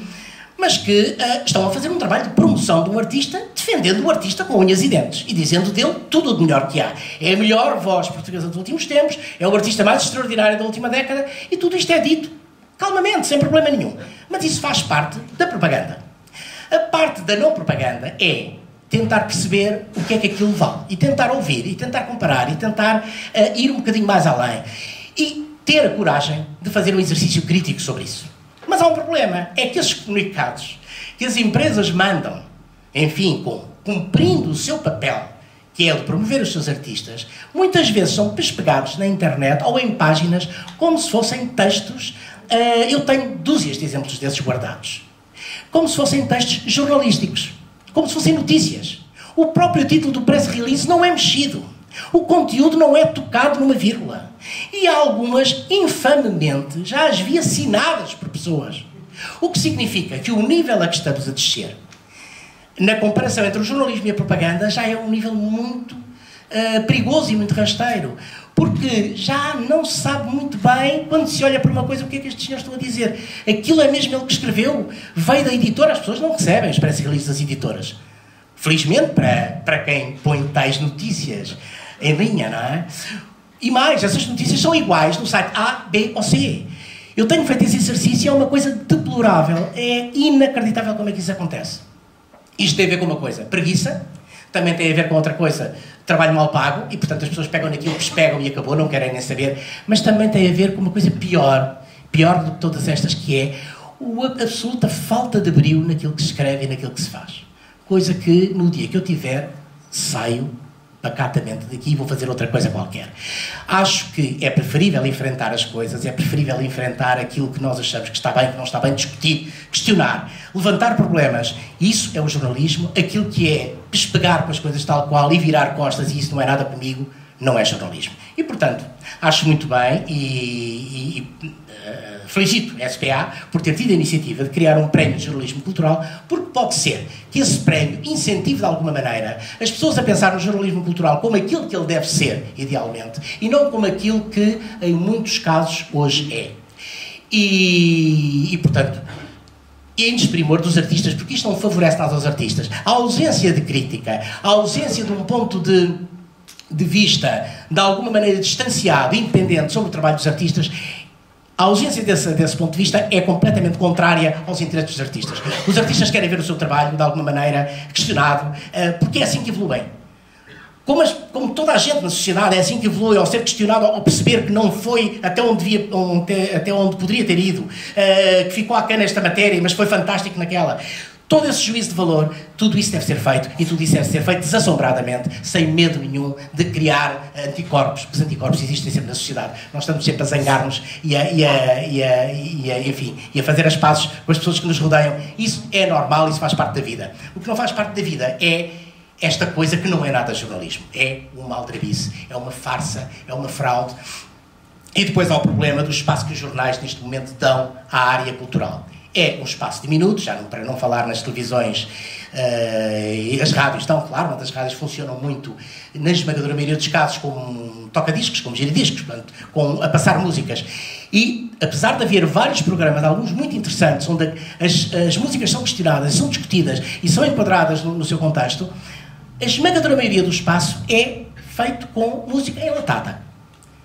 mas que estão a fazer um trabalho de promoção de um artista, defendendo o artista com unhas e dentes, e dizendo dele tudo o de melhor que há. É a melhor voz portuguesa dos últimos tempos, é o artista mais extraordinário da última década, e tudo isto é dito calmamente, sem problema nenhum. Mas isso faz parte da propaganda. A parte da não propaganda é tentar perceber o que é que aquilo vale, e tentar ouvir, e tentar comparar, e tentar ir um bocadinho mais além, e ter a coragem de fazer um exercício crítico sobre isso. Mas há um problema, é que esses comunicados que as empresas mandam, enfim, cumprindo o seu papel, que é o de promover os seus artistas, muitas vezes são pespegados na internet ou em páginas como se fossem textos. Eu tenho dúzias de exemplos desses guardados. Como se fossem textos jornalísticos, como se fossem notícias. O próprio título do press release não é mexido. O conteúdo não é tocado numa vírgula. E há algumas, infamemente, já as vi assinadas por pessoas. O que significa que o nível a que estamos a descer, na comparação entre o jornalismo e a propaganda, já é um nível muito perigoso e muito rasteiro. Porque já não se sabe muito bem, quando se olha para uma coisa, o que é que estes senhores estão a dizer. Aquilo é mesmo ele que escreveu, veio da editora, as pessoas não recebem os press releases das editoras. Felizmente para quem põe tais notícias em linha, não é? E mais, essas notícias são iguais no site A, B ou C. Eu tenho feito esse exercício e é uma coisa deplorável, é inacreditável como é que isso acontece. Isto tem a ver com uma coisa, preguiça, também tem a ver com outra coisa, trabalho mal pago, e portanto as pessoas pegam naquilo que pegam e acabou, não querem nem saber, mas também tem a ver com uma coisa pior do que todas estas, que é a absoluta falta de brio naquilo que se escreve e naquilo que se faz. Coisa que no dia que eu tiver, saio pacatamente daqui e vou fazer outra coisa qualquer. Acho que é preferível enfrentar as coisas, é preferível enfrentar aquilo que nós achamos que está bem, que não está bem, discutir, questionar, levantar problemas. Isso é o jornalismo. Aquilo que é pespegar com as coisas tal qual e virar costas, e isso não é nada comigo, não é jornalismo. E, portanto, acho muito bem e felicito a SPA por ter tido a iniciativa de criar um prémio de jornalismo cultural, porque pode ser que esse prémio incentive de alguma maneira as pessoas a pensar no jornalismo cultural como aquilo que ele deve ser, idealmente, e não como aquilo que em muitos casos hoje é. e portanto, em desprimor dos artistas, porque isto não favorece nada aos artistas. A ausência de crítica, a ausência de um ponto de vista, de alguma maneira distanciado, independente sobre o trabalho dos artistas, a ausência desse ponto de vista é completamente contrária aos interesses dos artistas. Os artistas querem ver o seu trabalho, de alguma maneira, questionado, porque é assim que evoluem. Como toda a gente na sociedade é assim que evolui, ao ser questionado, ao perceber que não foi até onde poderia ter ido, que ficou aquém nesta matéria, mas foi fantástico naquela. Todo esse juízo de valor, tudo isso deve ser feito, e tudo isso deve ser feito desassombradamente, sem medo nenhum de criar anticorpos, porque os anticorpos existem sempre na sociedade. Nós estamos sempre a zangar-nos enfim, a fazer as pazes com as pessoas que nos rodeiam. Isso é normal, isso faz parte da vida. O que não faz parte da vida é esta coisa que não é nada jornalismo. É uma aldrabice, é uma farsa, é uma fraude. E depois há o problema do espaço que os jornais neste momento dão à área cultural. É um espaço diminuto, para não falar nas televisões e as rádios estão, claro, mas as rádios funcionam muito, na esmagadora maioria dos casos, como toca-discos, como giradiscos, portanto, a passar músicas. E, apesar de haver vários programas, alguns muito interessantes, onde as músicas são questionadas, são discutidas e são enquadradas no seu contexto, a esmagadora maioria do espaço é feito com música enlatada.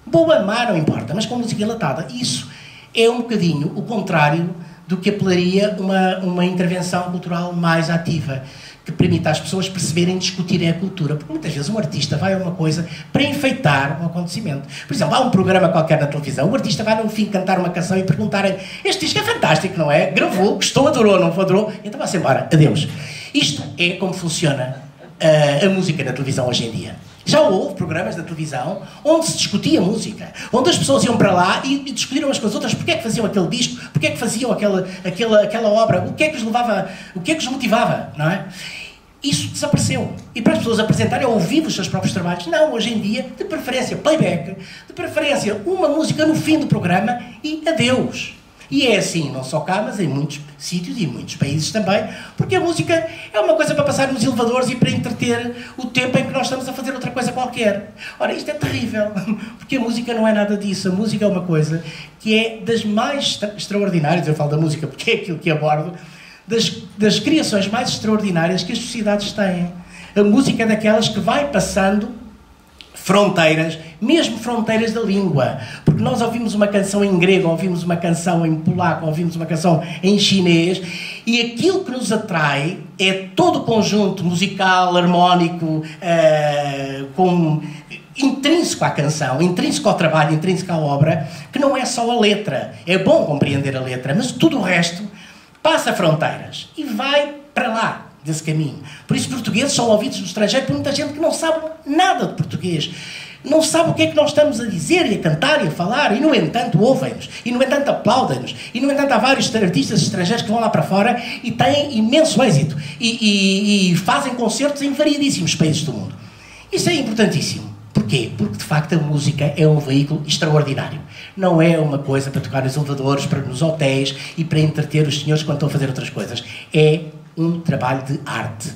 Boa, má, não importa, mas com música enlatada. Isso é um bocadinho o contrário do que apelaria uma intervenção cultural mais ativa, que permita às pessoas perceberem e discutirem a cultura. Porque muitas vezes um artista vai a uma coisa para enfeitar um acontecimento. Por exemplo, há um programa qualquer na televisão, o artista vai no fim cantar uma canção e perguntarem: este disco é fantástico, não é? Gravou, gostou, adorou, não adorou? Então vá-se embora, adeus. Isto é como funciona a música na televisão hoje em dia. Já houve programas na televisão onde se discutia música, onde as pessoas iam para lá e discutiram umas com as outras porque é que faziam aquele disco, porque é que faziam aquela obra, o que é que os levava, o que é que os motivava, não é? Isso desapareceu. E para as pessoas apresentarem ao vivo os seus próprios trabalhos, não, hoje em dia, de preferência playback, de preferência uma música no fim do programa e adeus. E é assim, não só cá, mas em muitos sítios e em muitos países também, porque a música é uma coisa para passar nos elevadores e para entreter o tempo em que nós estamos a fazer outra coisa qualquer. Ora, isto é terrível, porque a música não é nada disso. A música é uma coisa que é das mais extraordinárias, eu falo da música porque é aquilo que abordo, das criações mais extraordinárias que as sociedades têm. A música é daquelas que vai passando fronteiras, mesmo fronteiras da língua. Porque nós ouvimos uma canção em grego, ouvimos uma canção em polaco, ouvimos uma canção em chinês, e aquilo que nos atrai é todo o conjunto musical, harmónico, intrínseco à canção, intrínseco ao trabalho, intrínseco à obra, que não é só a letra. É bom compreender a letra, mas tudo o resto passa fronteiras e vai para lá desse caminho. Por isso, portugueses são ouvidos no estrangeiro por muita gente que não sabe nada de português. Não sabe o que é que nós estamos a dizer e a cantar e a falar, e no entanto ouvem-nos, e no entanto aplaudem-nos, e no entanto há vários artistas estrangeiros que vão lá para fora e têm imenso êxito e fazem concertos em variedíssimos países do mundo. Isso é importantíssimo. Porquê? Porque de facto a música é um veículo extraordinário. Não é uma coisa para tocar nos elevadores, para nos hotéis e para entreter os senhores quando estão a fazer outras coisas. É um trabalho de arte,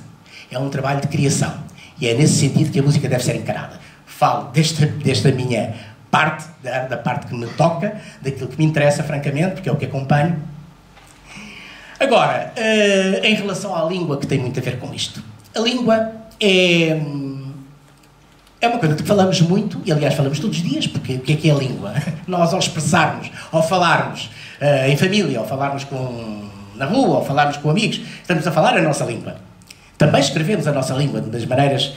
é um trabalho de criação, e é nesse sentido que a música deve ser encarada. Falo desta minha parte, da parte que me toca, daquilo que me interessa francamente, porque é o que acompanho. Agora, em relação à língua, que tem muito a ver com isto, a língua é uma coisa de que falamos muito, e aliás falamos todos os dias, porque o que é a língua? Nós, ao expressarmos, ao falarmos em família, ao falarmos na rua, ou falarmos com amigos, estamos a falar a nossa língua. Também escrevemos a nossa língua, das maneiras,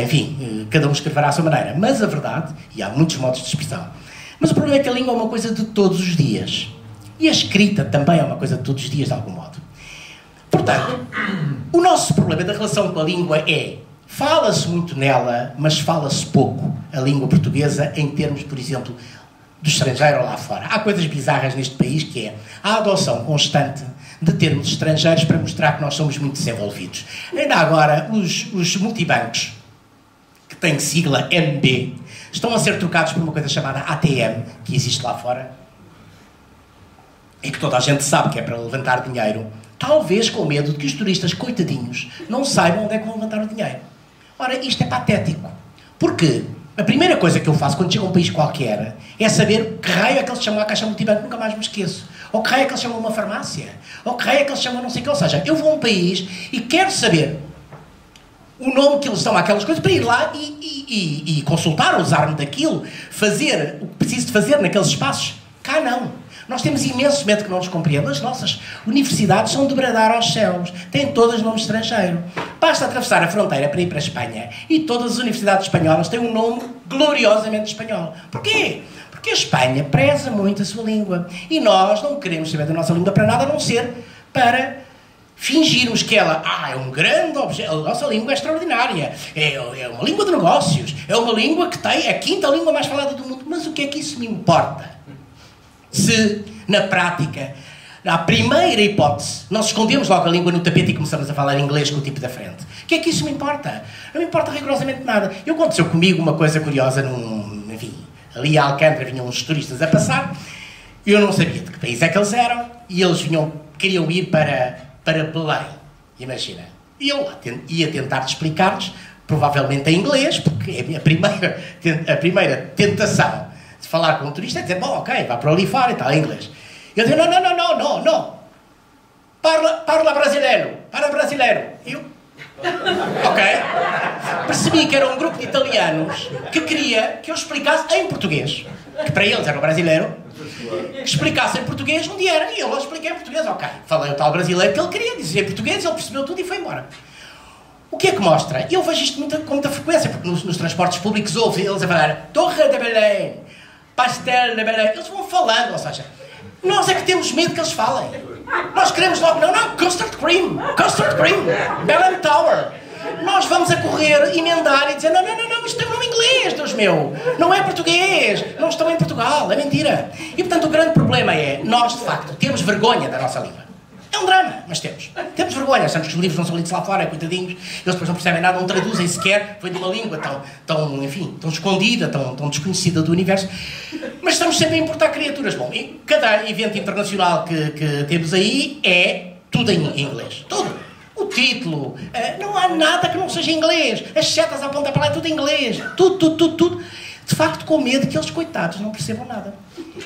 enfim, cada um escreverá à sua maneira. Mas a verdade, e há muitos modos de expressão, mas o problema é que a língua é uma coisa de todos os dias. E a escrita também é uma coisa de todos os dias, de algum modo. Portanto, o nosso problema da relação com a língua é: fala-se muito nela, mas fala-se pouco a língua portuguesa em termos, por exemplo, do estrangeiro lá fora. Há coisas bizarras neste país, que é a adoção constante de termos estrangeiros para mostrar que nós somos muito desenvolvidos. Ainda agora, os multibancos, que têm sigla MB, estão a ser trocados por uma coisa chamada ATM, que existe lá fora, e que toda a gente sabe que é para levantar dinheiro, talvez com medo de que os turistas, coitadinhos, não saibam onde é que vão levantar o dinheiro. Ora, isto é patético. Porquê? A primeira coisa que eu faço quando chego a um país qualquer é saber que raio é que eles chamam a caixa multibanco, nunca mais me esqueço. Ou que raio é que eles chamam uma farmácia. Ou que raio é que eles chamam não sei o que. Ou seja, eu vou a um país e quero saber o nome que eles dão àquelas coisas para ir lá e consultar, usar-me daquilo, fazer o que preciso de fazer naqueles espaços. Cá não. Nós temos imenso medo que não nos compreendam. As nossas universidades são de bradar aos céus. Têm todas nome estrangeiro. Basta atravessar a fronteira para ir para a Espanha e todas as universidades espanholas têm um nome gloriosamente espanhol. Porquê? Porque a Espanha preza muito a sua língua. E nós não queremos saber da nossa língua para nada, a não ser para fingirmos que ela é um grande objeto. A nossa língua é extraordinária. É uma língua de negócios. É uma língua que tem a quinta língua mais falada do mundo. Mas o que é que isso me importa? Se, na prática, na primeira hipótese, nós escondemos logo a língua no tapete e começamos a falar inglês com o tipo da frente. O que é que isso me importa? Não me importa rigorosamente nada. Aconteceu comigo uma coisa curiosa, enfim, ali a Alcântara vinham uns turistas a passar, eu não sabia de que país é que eles eram, e eles queriam ir para Belém, imagina. E eu ia tentar explicar-lhes, provavelmente em inglês, porque é a primeira tentação de falar com um turista é dizer, bom, ok, vá para ali fora e tal, em inglês. Eu digo, não. Parla brasileiro. Eu, ok. Percebi que era um grupo de italianos que queria que eu explicasse em português, que para eles era o brasileiro, que explicasse em português onde era. E eu lá expliquei em português, ok. Falei o tal brasileiro que ele queria, dizia em português, ele percebeu tudo e foi embora. O que é que mostra? Eu vejo isto com muita frequência, porque nos transportes públicos ouve eles a falar Torre de Belém, Pastel de Belém. Eles vão falando, ou seja, nós é que temos medo que eles falem. Nós queremos logo, não, Custard Cream, Belém Tower. Nós vamos a correr, emendar e dizer, não, isto é um nome inglês, Deus meu. Não é português, não estão em Portugal, é mentira. E portanto o grande problema é, nós de facto temos vergonha da nossa língua. É um drama, mas temos. Temos vergonha, achamos que os livros não são lidos lá fora, coitadinhos, eles depois não percebem nada, não traduzem sequer, vem de uma língua tão escondida, tão desconhecida do universo. Mas estamos sempre a importar criaturas. Bom, e cada evento internacional que temos aí é tudo em inglês. Tudo. O título, não há nada que não seja em inglês. As setas à ponta para lá é tudo em inglês. Tudo. De facto, com medo que eles, coitados, não percebam nada.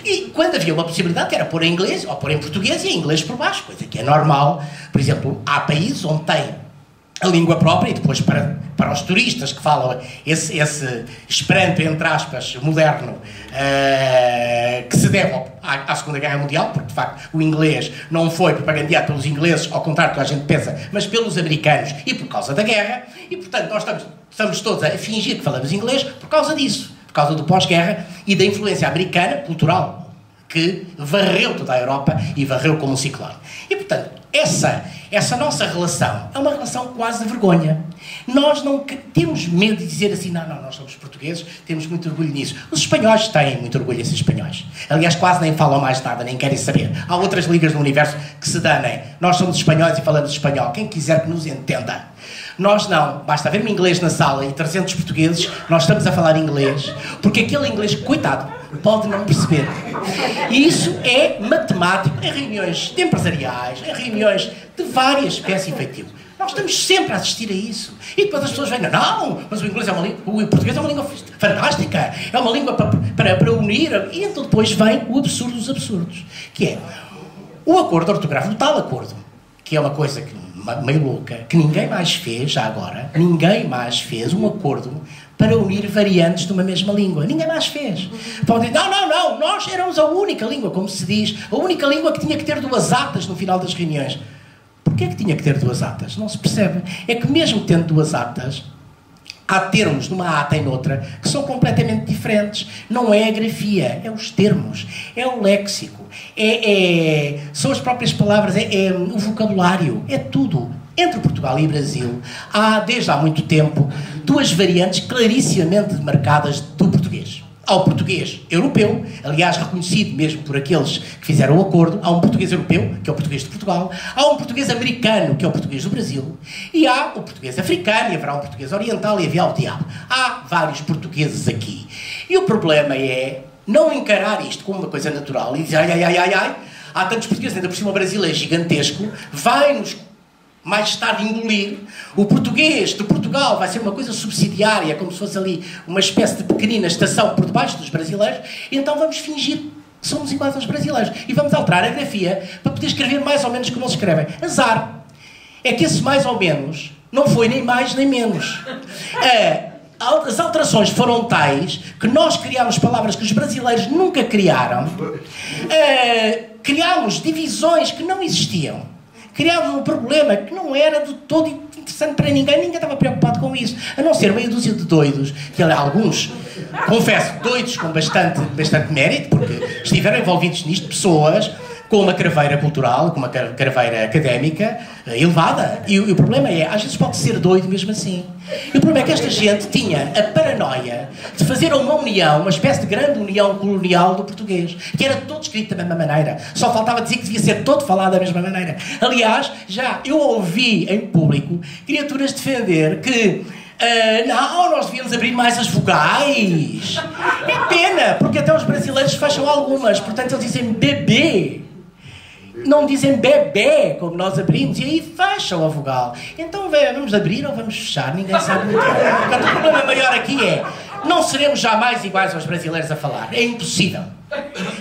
E quando havia uma possibilidade, que era pôr em inglês, ou pôr em português e em inglês por baixo, coisa que é normal. Por exemplo, há países onde tem a língua própria, e depois para os turistas que falam esse esperanto, entre aspas, moderno, que se deve à Segunda Guerra Mundial, porque de facto o inglês não foi propagandeado pelos ingleses, ao contrário do que a gente pensa, mas pelos americanos e por causa da guerra, e portanto nós estamos todos a fingir que falamos inglês por causa disso, por causa do pós-guerra e da influência americana, cultural, que varreu toda a Europa e varreu como um ciclone. E portanto, essa nossa relação é uma relação quase de vergonha. Nós não temos medo de dizer assim, não, nós somos portugueses, temos muito orgulho nisso. Os espanhóis têm muito orgulho em ser espanhóis. Aliás, quase nem falam mais nada, nem querem saber. Há outras ligas no universo que se danem. Nós somos espanhóis e falamos espanhol. Quem quiser que nos entenda. Nós não. Basta haver-me inglês na sala e 300 portugueses, nós estamos a falar inglês, porque aquele inglês, coitado, pode não perceber. E isso é matemático em reuniões empresariais, em reuniões de várias espécies de feitio. Nós estamos sempre a assistir a isso. E depois as pessoas vêm, não, mas o inglês é uma língua, o português é uma língua fantástica, é uma língua para unir. E então depois vem o absurdo dos absurdos, que é o acordo ortográfico, o tal acordo, que é uma coisa meio louca, que ninguém mais fez, já agora, ninguém mais fez um acordo para unir variantes de uma mesma língua. Ninguém mais fez. Podem dizer, não, nós éramos a única língua, como se diz, a única língua que tinha que ter 2 atas no final das reuniões. Porquê é que tinha que ter 2 atas? Não se percebe. É que mesmo tendo 2 atas, há termos numa ata e noutra que são completamente diferentes. Não é a grafia, é os termos, é o léxico, são as próprias palavras, é o vocabulário, é tudo. Entre Portugal e Brasil, há, desde há muito tempo, 2 variantes clarissimamente marcadas do português. Há o português europeu, aliás, reconhecido mesmo por aqueles que fizeram o acordo. Há um português europeu, que é o português de Portugal. Há um português americano, que é o português do Brasil. E há o português africano, e haverá um português oriental, e havia o diabo. Há vários portugueses aqui. E o problema é não encarar isto como uma coisa natural e dizer, ai, há tantos portugueses, ainda por cima o Brasil é gigantesco, vai-nos mais tarde engolir. O português de Portugal vai ser uma coisa subsidiária, como se fosse ali uma espécie de pequenina estação por debaixo dos brasileiros, então vamos fingir que somos iguais aos brasileiros e vamos alterar a grafia para poder escrever mais ou menos como eles escrevem. Azar. É que esse mais ou menos não foi nem mais nem menos. As alterações foram tais que nós criámos palavras que os brasileiros nunca criaram, criámos divisões que não existiam, criámos um problema que não era de todo interessante para ninguém estava preocupado com isso, a não ser meia dúzia de doidos, que alguns, confesso, doidos com bastante mérito, porque estiveram envolvidos nisto, pessoas com uma craveira cultural, com uma craveira académica elevada. E o problema é, às vezes pode ser doido mesmo assim. E o problema é que esta gente tinha a paranoia de fazer uma união, uma espécie de grande união colonial do português, que era todo escrito da mesma maneira. Só faltava dizer que devia ser todo falado da mesma maneira. Aliás, já eu ouvi em público criaturas defender que não, nós devíamos abrir mais as vogais. É pena, porque até os brasileiros fecham algumas, portanto eles dizem bebê. Não dizem bebê, como nós abrimos, e aí fecham a vogal. Então vamos abrir ou vamos fechar? Ninguém sabe muito bem. Portanto, o problema maior aqui é, não seremos jamais iguais aos brasileiros a falar. É impossível.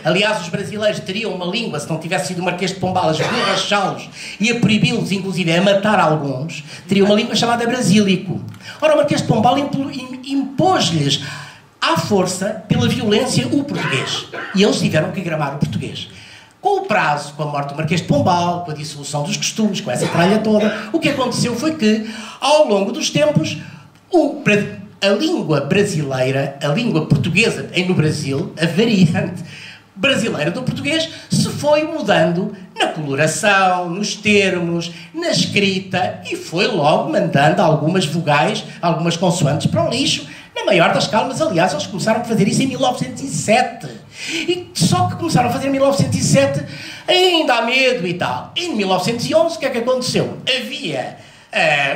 Aliás, os brasileiros teriam uma língua, se não tivesse sido o Marquês de Pombal a esborrachá-los e a proibi-los, inclusive, a matar alguns, teriam uma língua chamada brasílico. Ora, o Marquês de Pombal impôs-lhes à força, pela violência, o português. E eles tiveram que gramar o português. Com o prazo, com a morte do Marquês de Pombal, com a dissolução dos costumes, com essa tralha toda, o que aconteceu foi que, ao longo dos tempos, a língua brasileira, a língua portuguesa no Brasil, a variante brasileira do português, se foi mudando na coloração, nos termos, na escrita, e foi logo mandando algumas vogais, algumas consoantes para o lixo, na maior das calmas. Aliás, eles começaram a fazer isso em 1907. E só que começaram a fazer em 1907 ainda há medo e tal. Em 1911, o que é que aconteceu? Havia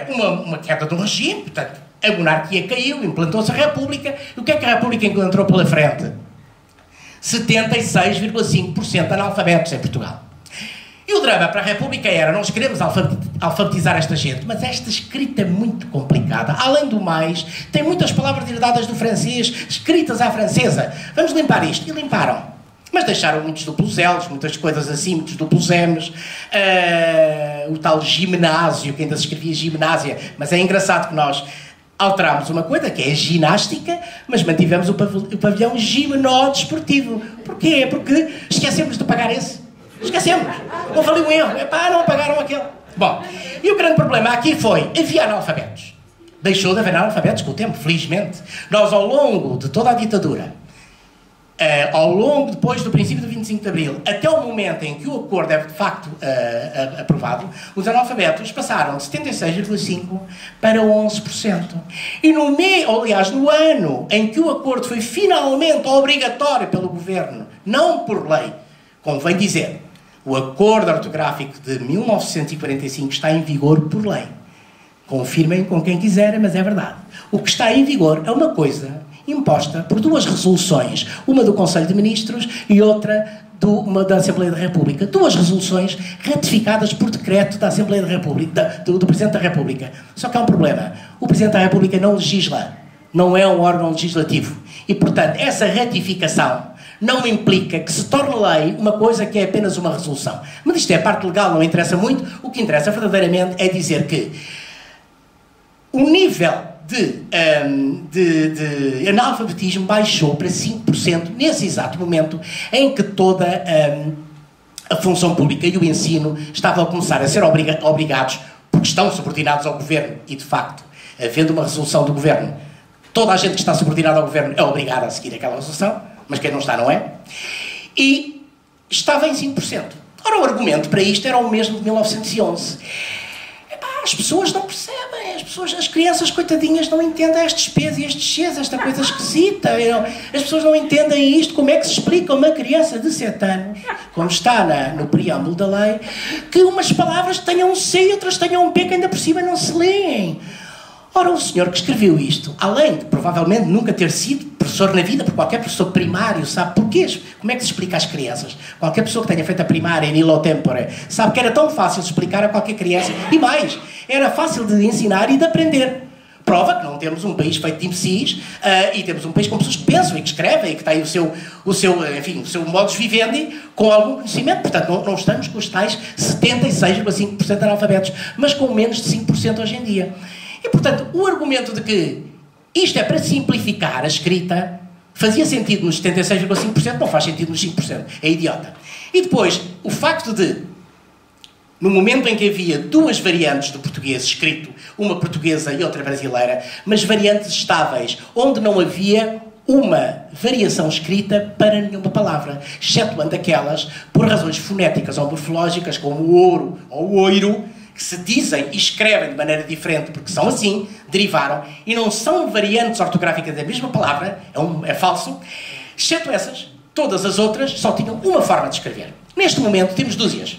uma queda do regime, portanto, a monarquia caiu, implantou-se a República. E o que é que a República encontrou pela frente? 76,5% de analfabetos em Portugal. E o drama para a República era, nós queremos alfabetizar esta gente, mas esta escrita é muito complicada. Além do mais, tem muitas palavras herdadas do francês, escritas à francesa. Vamos limpar isto. E limparam. Mas deixaram muitos duplos L's, muitas coisas assim, muitos duplos M's. O tal gimnásio, que ainda se escrevia gimnásia. Mas é engraçado que nós alterámos uma coisa, que é a ginástica, mas mantivemos o pavilhão gimnodesportivo. Porquê? Porque esquecemos de pagar esse. Esquecemos. Não valeu um erro. Não pagaram aquele. Bom, e o grande problema aqui foi, havia analfabetos. Deixou de haver analfabetos com o tempo, felizmente. Nós, ao longo de toda a ditadura, depois do princípio do 25 de Abril, até o momento em que o acordo é de facto aprovado, os analfabetos passaram de 76,5% para 11%. E no ano em que o acordo foi finalmente obrigatório pelo governo, não por lei, convém dizer, o acordo ortográfico de 1945 está em vigor por lei. Confirmem com quem quiserem, mas é verdade. O que está em vigor é uma coisa imposta por duas resoluções, uma do Conselho de Ministros e outra da Assembleia da República. Duas resoluções ratificadas por decreto da Assembleia da República, do Presidente da República. Só que há um problema. O Presidente da República não legisla. Não é um órgão legislativo. E, portanto, essa ratificação não implica que se torne lei uma coisa que é apenas uma resolução. Mas isto é a parte legal, não interessa muito. O que interessa verdadeiramente é dizer que o nível de analfabetismo baixou para 5% nesse exato momento em que toda a função pública e o ensino estavam a começar a ser obrigados, porque estão subordinados ao governo, e de facto, havendo uma resolução do governo, toda a gente que está subordinada ao governo é obrigada a seguir aquela resolução, mas quem não está não é, e estava em 5%. Ora, o argumento para isto era o mesmo de 1911. As pessoas não percebem, as crianças coitadinhas não entendem estes P's e estes C's, esta coisa esquisita. As pessoas não entendem isto. Como é que se explica a uma criança de 7 anos, como está no preâmbulo da lei, que umas palavras tenham um C e outras tenham um P que ainda por cima não se leem? Ora, o senhor que escreveu isto, além de provavelmente nunca ter sido professor na vida, porque qualquer professor primário sabe porquê, como é que se explica às crianças. Qualquer pessoa que tenha feito a primária em illo tempore sabe que era tão fácil de explicar a qualquer criança, e mais, era fácil de ensinar e de aprender. Prova que não temos um país feito de imbecis e temos um país com pessoas que pensam e que escrevem e que têm o seu modus vivendi com algum conhecimento. Portanto, não estamos com os tais 76,5% de analfabetos, mas com menos de 5% hoje em dia. E, portanto, o argumento de que isto é para simplificar a escrita fazia sentido nos 76,5%, não faz sentido nos 5%. É idiota. E depois, o facto de, no momento em que havia duas variantes do português escrito, uma portuguesa e outra brasileira, mas variantes estáveis, onde não havia uma variação escrita para nenhuma palavra, excetuando aquelas por razões fonéticas ou morfológicas, como o ouro ou o oiro, que se dizem e escrevem de maneira diferente, porque são assim, derivaram, e não são variantes ortográficas da mesma palavra, é falso, exceto essas, todas as outras só tinham uma forma de escrever. Neste momento temos dúzias.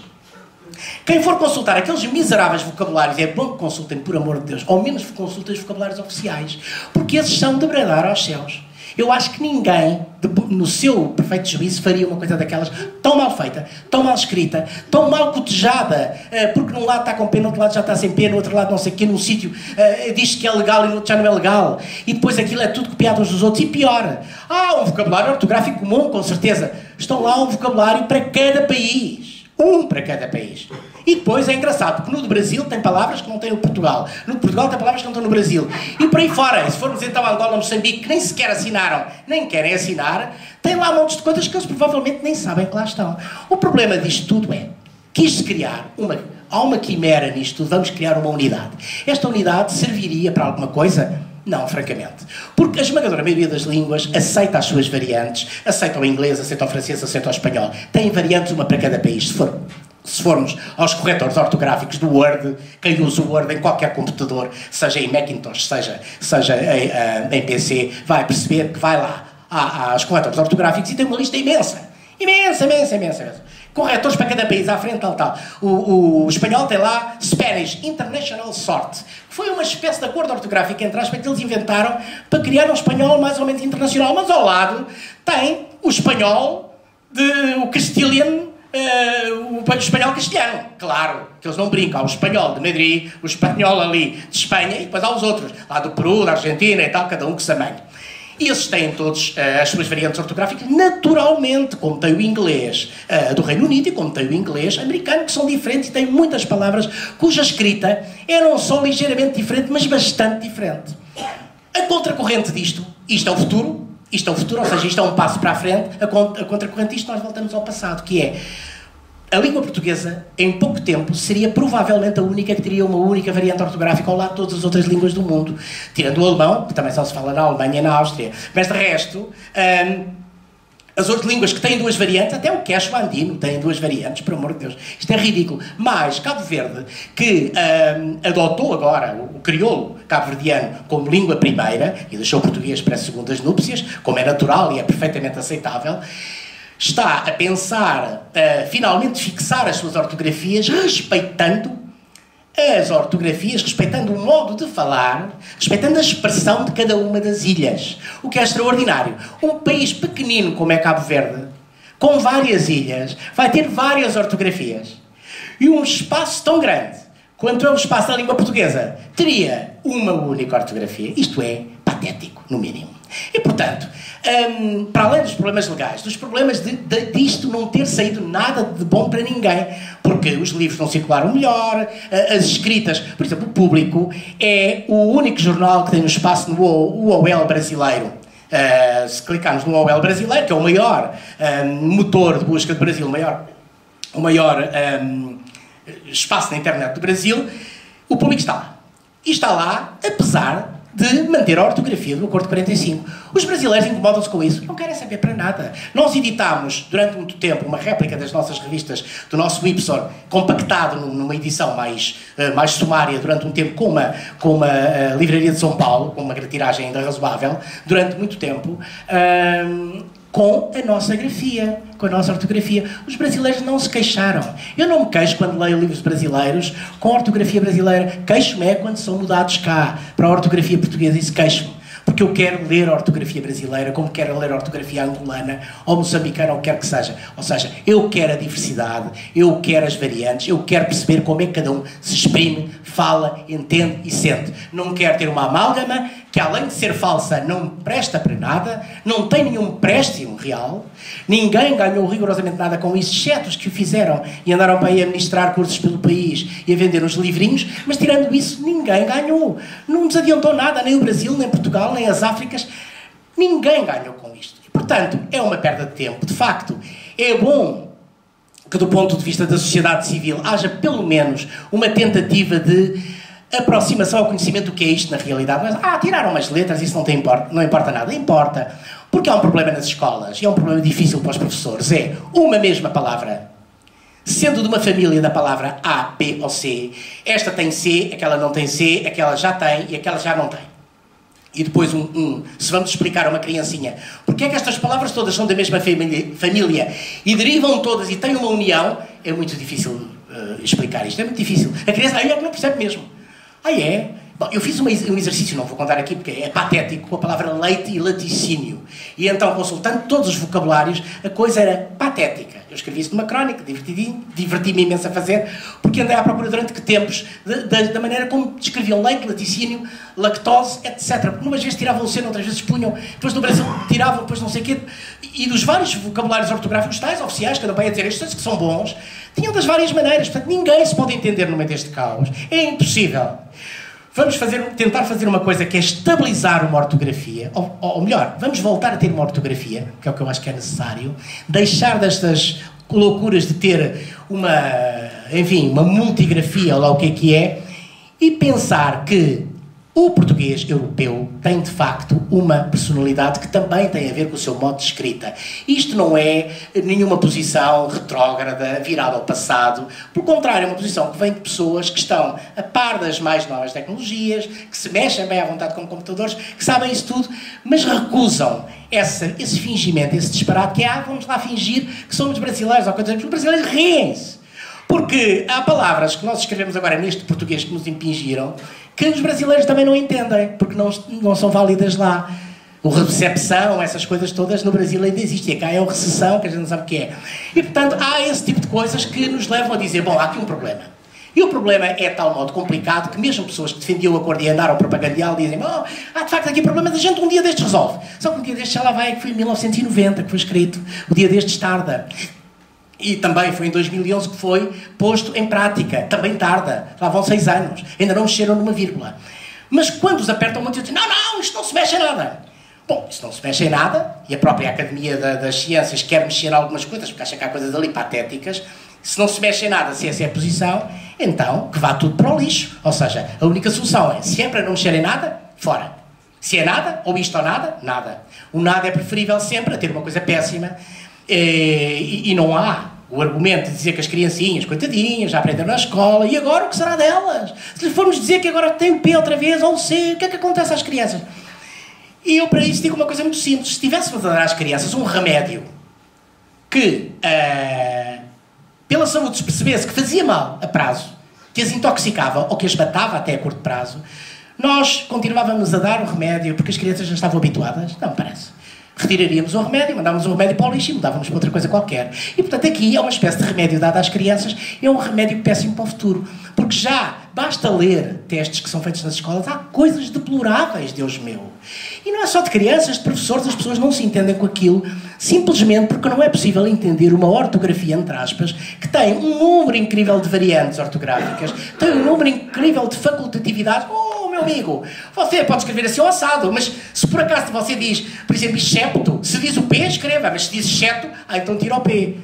Quem for consultar aqueles miseráveis vocabulários, é bom que consultem, por amor de Deus, ao menos consultem os vocabulários oficiais, porque esses são de bradar aos céus. Eu acho que ninguém, no seu perfeito juízo, faria uma coisa daquelas tão mal feita, tão mal escrita, tão mal cotejada, porque num lado está com pena, no outro lado já está sem pena, no outro lado não sei o quê, num sítio diz que é legal e no outro já não é legal. E depois aquilo é tudo copiado uns dos outros. E pior, há um vocabulário ortográfico comum, com certeza. Estão lá um vocabulário para cada país. Um para cada país. E depois é engraçado, porque no do Brasil tem palavras que não tem no Portugal. No de Portugal tem palavras que não estão no Brasil. E por aí fora, se formos então a Angola, Moçambique, que nem sequer assinaram, nem querem assinar, tem lá montes de coisas que eles provavelmente nem sabem que lá estão. O problema disto tudo é, quis-se criar há uma quimera nisto, vamos criar uma unidade. Esta unidade serviria para alguma coisa? Não, francamente. Porque a esmagadora maioria das línguas aceita as suas variantes, aceita o inglês, aceita o francês, aceita o espanhol. Tem variantes uma para cada país. Se formos aos corretores ortográficos do Word, quem usa o Word em qualquer computador, seja em Macintosh, seja em PC, vai perceber que vai lá aos corretores ortográficos e tem uma lista imensa. Imensa. Corretores para cada país, à frente, tal. O espanhol tem lá Spanish International Sort. Foi uma espécie de acordo ortográfico, entre aspas, que eles inventaram para criar um espanhol mais ou menos internacional. Mas ao lado tem o espanhol, o Castilian, o espanhol castelhano. Claro, que eles não brincam. Há o espanhol de Madrid, o espanhol ali de Espanha e depois há os outros, lá do Peru, da Argentina e tal, cada um que se amanha. E esses têm todos as suas variantes ortográficas naturalmente, como tem o inglês do Reino Unido e como tem o inglês americano, que são diferentes e têm muitas palavras cuja escrita é não só ligeiramente diferente, mas bastante diferente. A contracorrente disto, isto é o futuro, ou seja, isto é um passo para a frente, a contracorrente disto nós voltamos ao passado, que é a língua portuguesa, em pouco tempo, seria provavelmente a única que teria uma única variante ortográfica ao lado de todas as outras línguas do mundo. Tirando o alemão, que também só se fala na Alemanha e na Áustria. Mas de resto, as outras línguas que têm duas variantes, até o quechua andino tem duas variantes, por amor de Deus. Isto é ridículo. Mas Cabo Verde, que adotou agora o crioulo cabo-verdiano como língua primeira e deixou o português para as segundas núpcias, como é natural e é perfeitamente aceitável, está a pensar finalmente fixar as suas ortografias respeitando o modo de falar, respeitando a expressão de cada uma das ilhas. O que é extraordinário. Um país pequenino como é Cabo Verde, com várias ilhas, vai ter várias ortografias. E um espaço tão grande quanto é o espaço da língua portuguesa teria uma única ortografia. Isto é patético, no mínimo. E, portanto, para além dos problemas legais, dos problemas disto não ter saído nada de bom para ninguém, porque os livros não circularam melhor, as escritas, por exemplo, o Público é o único jornal que tem um espaço no UOL brasileiro. Se clicarmos no UOL brasileiro, que é o maior motor de busca do Brasil, o maior espaço na internet do Brasil, o Público está lá. E está lá, apesar de manter a ortografia do Acordo 45. Os brasileiros incomodam-se com isso. Não querem saber para nada. Nós editámos, durante muito tempo, uma réplica das nossas revistas, do nosso Ipsor, compactado numa edição mais sumária, durante um tempo, com uma livraria de São Paulo, com uma tiragem ainda razoável, durante muito tempo, com a nossa grafia, com a nossa ortografia. Os brasileiros não se queixaram. Eu não me queixo quando leio livros brasileiros com a ortografia brasileira. Queixo-me é quando são mudados cá para a ortografia portuguesa. Isso queixo-me. Porque eu quero ler a ortografia brasileira como quero ler a ortografia angolana ou moçambicana ou o que quer que seja. Ou seja, eu quero a diversidade, eu quero as variantes, eu quero perceber como é que cada um se exprime, fala, entende e sente. Não quero ter uma amálgama que, além de ser falsa, não presta para nada, não tem nenhum préstimo real, ninguém ganhou rigorosamente nada com isso, exceto os que o fizeram e andaram para aí a ministrar cursos pelo país e a vender uns livrinhos, mas tirando isso, ninguém ganhou. Não nos adiantou nada, nem o Brasil, nem Portugal, nem as Áfricas. Ninguém ganhou com isto. E, portanto, é uma perda de tempo. De facto, é bom que, do ponto de vista da sociedade civil, haja pelo menos uma tentativa de aproximação ao conhecimento do que é isto na realidade. Mas, tiraram umas letras, isso não importa nada. Importa, porque há um problema nas escolas, e é um problema difícil para os professores. É uma mesma palavra, sendo de uma família da palavra A, B ou C, esta tem C, aquela não tem C, aquela já tem e aquela já não tem. E depois se vamos explicar a uma criancinha porque é que estas palavras todas são da mesma família e derivam todas e têm uma união, é muito difícil explicar isto, é muito difícil. A criança aí é que não percebe mesmo. É? Bom, eu fiz um exercício, não vou contar aqui porque é patético, com a palavra leite e laticínio. E então, consultando todos os vocabulários, a coisa era patética. Eu escrevi isso numa crónica, diverti-me imenso a fazer, porque andei à procura durante que tempos da maneira como descreviam leite, laticínio, lactose, etc. Porque umas vezes tiravam o C, outras vezes punham, depois no Brasil tiravam, depois não sei o quê. E dos vários vocabulários ortográficos tais, oficiais, que andam bem a dizer estes que são bons, tinham das várias maneiras. Portanto, ninguém se pode entender no meio deste caos. É impossível. Vamos tentar fazer uma coisa que é estabilizar uma ortografia, ou melhor, vamos voltar a ter uma ortografia, que é o que eu acho que é necessário, deixar destas loucuras de ter uma multigrafia, ou lá o que é, e pensar que o português europeu tem, de facto, uma personalidade que também tem a ver com o seu modo de escrita. Isto não é nenhuma posição retrógrada, virada ao passado. Pelo contrário, é uma posição que vem de pessoas que estão a par das mais novas tecnologias, que se mexem bem à vontade com computadores, que sabem isso tudo, mas recusam esse fingimento, esse disparate que é, vamos lá fingir que somos brasileiros, ou coisas. Os brasileiros riem-se. Porque há palavras que nós escrevemos agora neste português que nos impingiram, que os brasileiros também não entendem, porque não são válidas lá. O recepção, essas coisas todas, no Brasil ainda existe. E cá é o recessão, que a gente não sabe o que é. E, portanto, há esse tipo de coisas que nos levam a dizer, bom, há aqui um problema. E o problema é de tal modo complicado que mesmo pessoas que defendiam o acordo e andaram propagandeal dizem, há de facto aqui problemas, a gente um dia destes resolve. Só que um dia destes já lá vai, que foi em 1990 que foi escrito. O dia destes tarda. E também foi em 2011 que foi posto em prática. Também tarda. Lá vão 6 anos. Ainda não mexeram numa vírgula. Mas quando os apertam muito, dizem, não, isto não se mexe em nada. Bom, isto não se mexe em nada, e a própria Academia das Ciências quer mexer em algumas coisas, porque acha que há coisas ali patéticas. Se não se mexe em nada, se essa é a posição, então que vá tudo para o lixo. Ou seja, a única solução é, se é para não mexer em nada, fora. Se é nada, ou isto ou nada, nada. O nada é preferível sempre a ter uma coisa péssima. E não há o argumento de dizer que as criancinhas, coitadinhas, já aprenderam na escola, e agora o que será delas? Se lhes formos dizer que agora tem o P outra vez, ou o C, o que é que acontece às crianças? E eu para isso digo uma coisa muito simples. Se tivéssemos a dar às crianças um remédio que, pela saúde, se percebesse que fazia mal a prazo, que as intoxicava ou que as matava até a curto prazo, nós continuávamos a dar o remédio porque as crianças já estavam habituadas? Não me parece. Retiraríamos o remédio, mandávamos o remédio para o lixo e mudávamos para outra coisa qualquer. E, portanto, aqui é uma espécie de remédio dado às crianças, é um remédio péssimo para o futuro. Porque já basta ler textos que são feitos nas escolas, há coisas deploráveis, Deus meu. E não é só de crianças, de professores, as pessoas não se entendem com aquilo, simplesmente porque não é possível entender uma ortografia, entre aspas, que tem um número incrível de variantes ortográficas, tem um número incrível de facultatividades. Meu amigo, você pode escrever assim ou assado, mas se por acaso você diz, por exemplo, excepto, se diz o P, escreva, mas se diz exceto, então tira o P.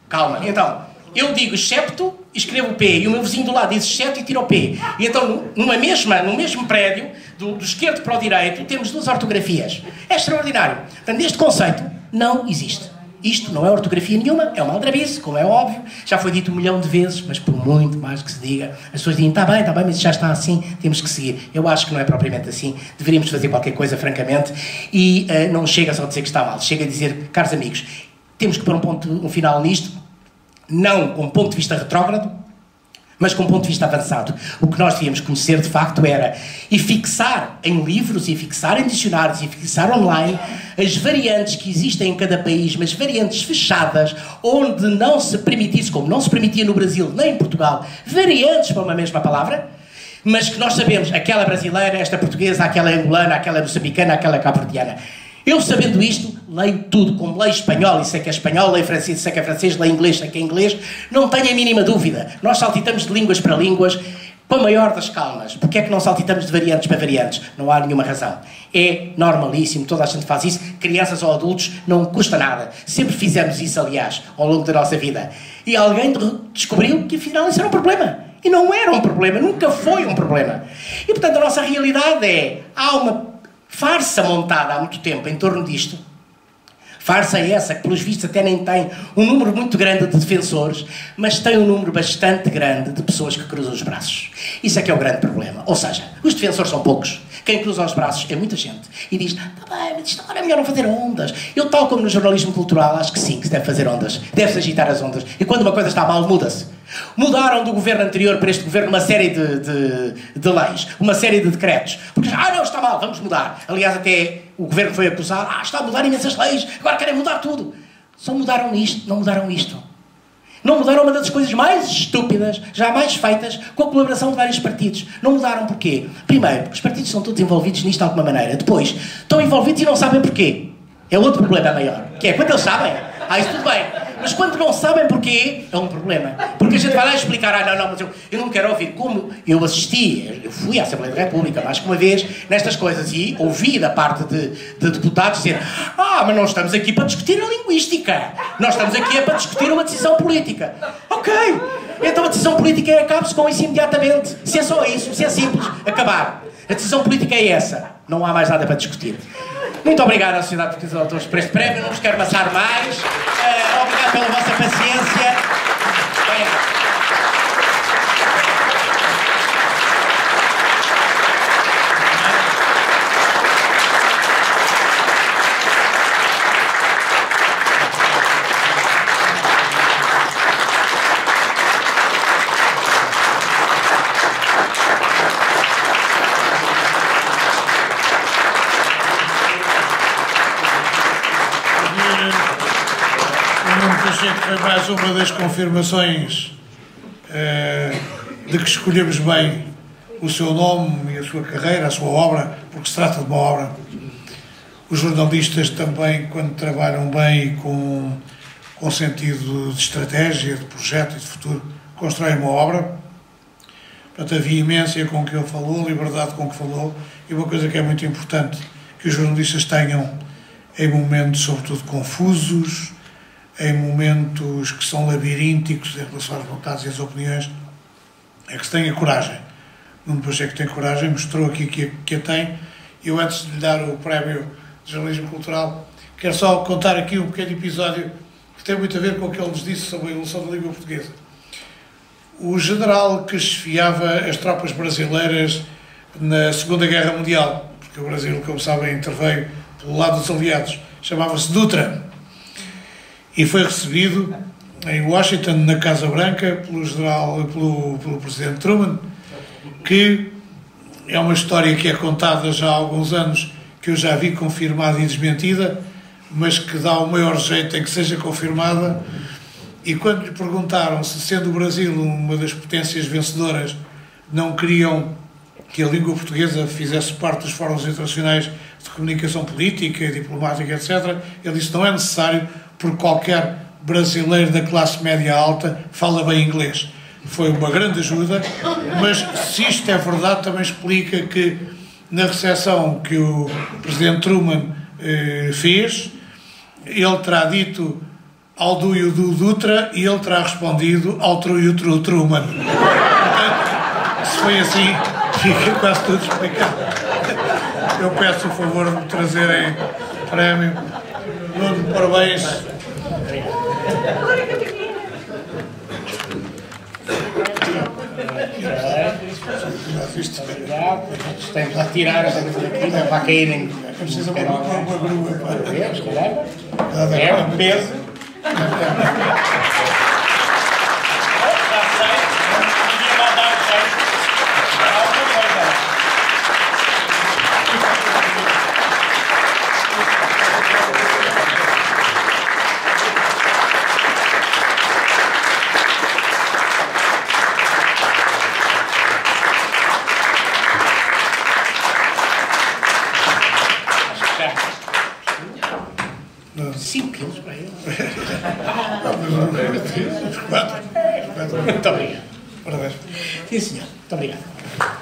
Calma, então, eu digo excepto, escrevo o P, e o meu vizinho do lado diz exceto e tira o P. E então, no mesmo prédio, do esquerdo para o direito, temos 2 ortografias. É extraordinário. Portanto, este conceito não existe. Isto não é ortografia nenhuma, é uma aldrabice, como é óbvio. Já foi dito 1 milhão de vezes, mas por muito mais que se diga, as pessoas dizem, está bem, mas já está assim, temos que seguir. Eu acho que não é propriamente assim. Deveríamos fazer qualquer coisa, francamente, e não chega só a dizer que está mal. Chega a dizer, caros amigos, temos que pôr um final nisto, não com um ponto de vista retrógrado, mas com um ponto de vista avançado. O que nós devíamos conhecer, de facto, era e fixar em livros, e fixar em dicionários, e fixar online as variantes que existem em cada país, mas variantes fechadas, onde não se permitisse, como não se permitia no Brasil nem em Portugal, variantes para uma mesma palavra, mas que nós sabemos, aquela brasileira, esta portuguesa, aquela angolana, aquela moçambicana, aquela cabo-verdiana. Eu, sabendo isto, leio tudo, como leio espanhol, e sei que é espanhol, leio francês, sei que é francês, leio inglês, sei que é inglês, não tenho a mínima dúvida. Nós saltitamos de línguas para línguas, para a maior das calmas. Porquê é que não saltitamos de variantes para variantes? Não há nenhuma razão. É normalíssimo, toda a gente faz isso, crianças ou adultos, não custa nada. Sempre fizemos isso, aliás, ao longo da nossa vida. E alguém descobriu que, afinal, isso era um problema. E não era um problema, nunca foi um problema. E, portanto, a nossa realidade é, há uma farsa montada há muito tempo em torno disto. Farsa essa que, pelos vistos, até nem tem um número muito grande de defensores, mas tem um número bastante grande de pessoas que cruzam os braços. Isso é que é o grande problema. Ou seja, os defensores são poucos. Quem cruza os braços é muita gente. E diz, tá bem, mas isto agora é melhor não fazer ondas. Eu, tal como no jornalismo cultural, acho que sim, que se deve fazer ondas. Deve-se agitar as ondas. E quando uma coisa está mal, muda-se. Mudaram do governo anterior para este governo uma série de leis, uma série de decretos. Porque, não, está mal, vamos mudar. Aliás, até o governo foi acusado, está a mudar imensas leis, agora querem mudar tudo. Só mudaram isto, não mudaram isto. Não mudaram uma das coisas mais estúpidas jamais feitas com a colaboração de vários partidos. Não mudaram porquê? Primeiro, porque os partidos estão todos envolvidos nisto de alguma maneira. Depois, estão envolvidos e não sabem porquê. É outro problema maior. Que é quando eles sabem, isso tudo bem. Mas quando não sabem porquê, é um problema. Porque a gente vai lá explicar, mas eu não quero ouvir. Como eu assisti, eu fui à Assembleia da República mais que uma vez nestas coisas e ouvi da parte de deputados dizer, mas não estamos aqui para discutir a linguística. Nós estamos aqui para discutir uma decisão política. Ok, então a decisão política é acabe-se com isso imediatamente. Se é só isso, se é simples, acabar. A decisão política é essa. Não há mais nada para discutir. Muito obrigado à Sociedade Portuguesa de Autores por este prémio. Não vos quero amassar mais. Obrigado pela vossa paciência. Bem, foi mais uma das confirmações de que escolhemos bem o seu nome e a sua carreira, a sua obra, porque se trata de uma obra. Os jornalistas também, quando trabalham bem e com sentido de estratégia, de projeto e de futuro, constroem uma obra. Portanto, a veemência com que ele falou, a liberdade com que falou, e uma coisa que é muito importante, que os jornalistas tenham em momentos, sobretudo, confusos, em momentos que são labirínticos em relação às vontades e às opiniões, é que se tenha coragem. Nuno Pacheco tem coragem, mostrou aqui que a tem. Eu, antes de lhe dar o prémio de jornalismo cultural, quero só contar aqui um pequeno episódio que tem muito a ver com o que ele nos disse sobre a evolução da língua portuguesa. O general que chefiava as tropas brasileiras na Segunda Guerra Mundial, porque o Brasil, como sabem, interveio pelo lado dos aliados, chamava-se Dutra. E foi recebido em Washington, na Casa Branca, pelo presidente Truman, que é uma história que é contada já há alguns anos, que eu já vi confirmada e desmentida, mas que dá o maior jeito em que seja confirmada. E quando lhe perguntaram se, sendo o Brasil uma das potências vencedoras, não queriam que a língua portuguesa fizesse parte dos fóruns internacionais de comunicação política, diplomática, etc., ele disse: não é necessário, porque qualquer brasileiro da classe média alta fala bem inglês. Foi uma grande ajuda, mas se isto é verdade, também explica que na recepção que o presidente Truman fez, ele terá dito ao do e o do Dutra e ele terá respondido ao tru e o tru Truman. Portanto, se foi assim, fica quase tudo explicado. Eu peço o favor de me trazerem prémio. Nuno, parabéns. Isto Obrigado. Temos a tirar esta coisa daqui, não vai cair em. precisa de uma grua. Se calhar. É um peso. Já sei. Podia lá dar jeito. Alguma coisa. Não. 5 quilos para ele. Os quatro. Muito obrigado. Parabéns. Sim, senhor. Muito obrigado.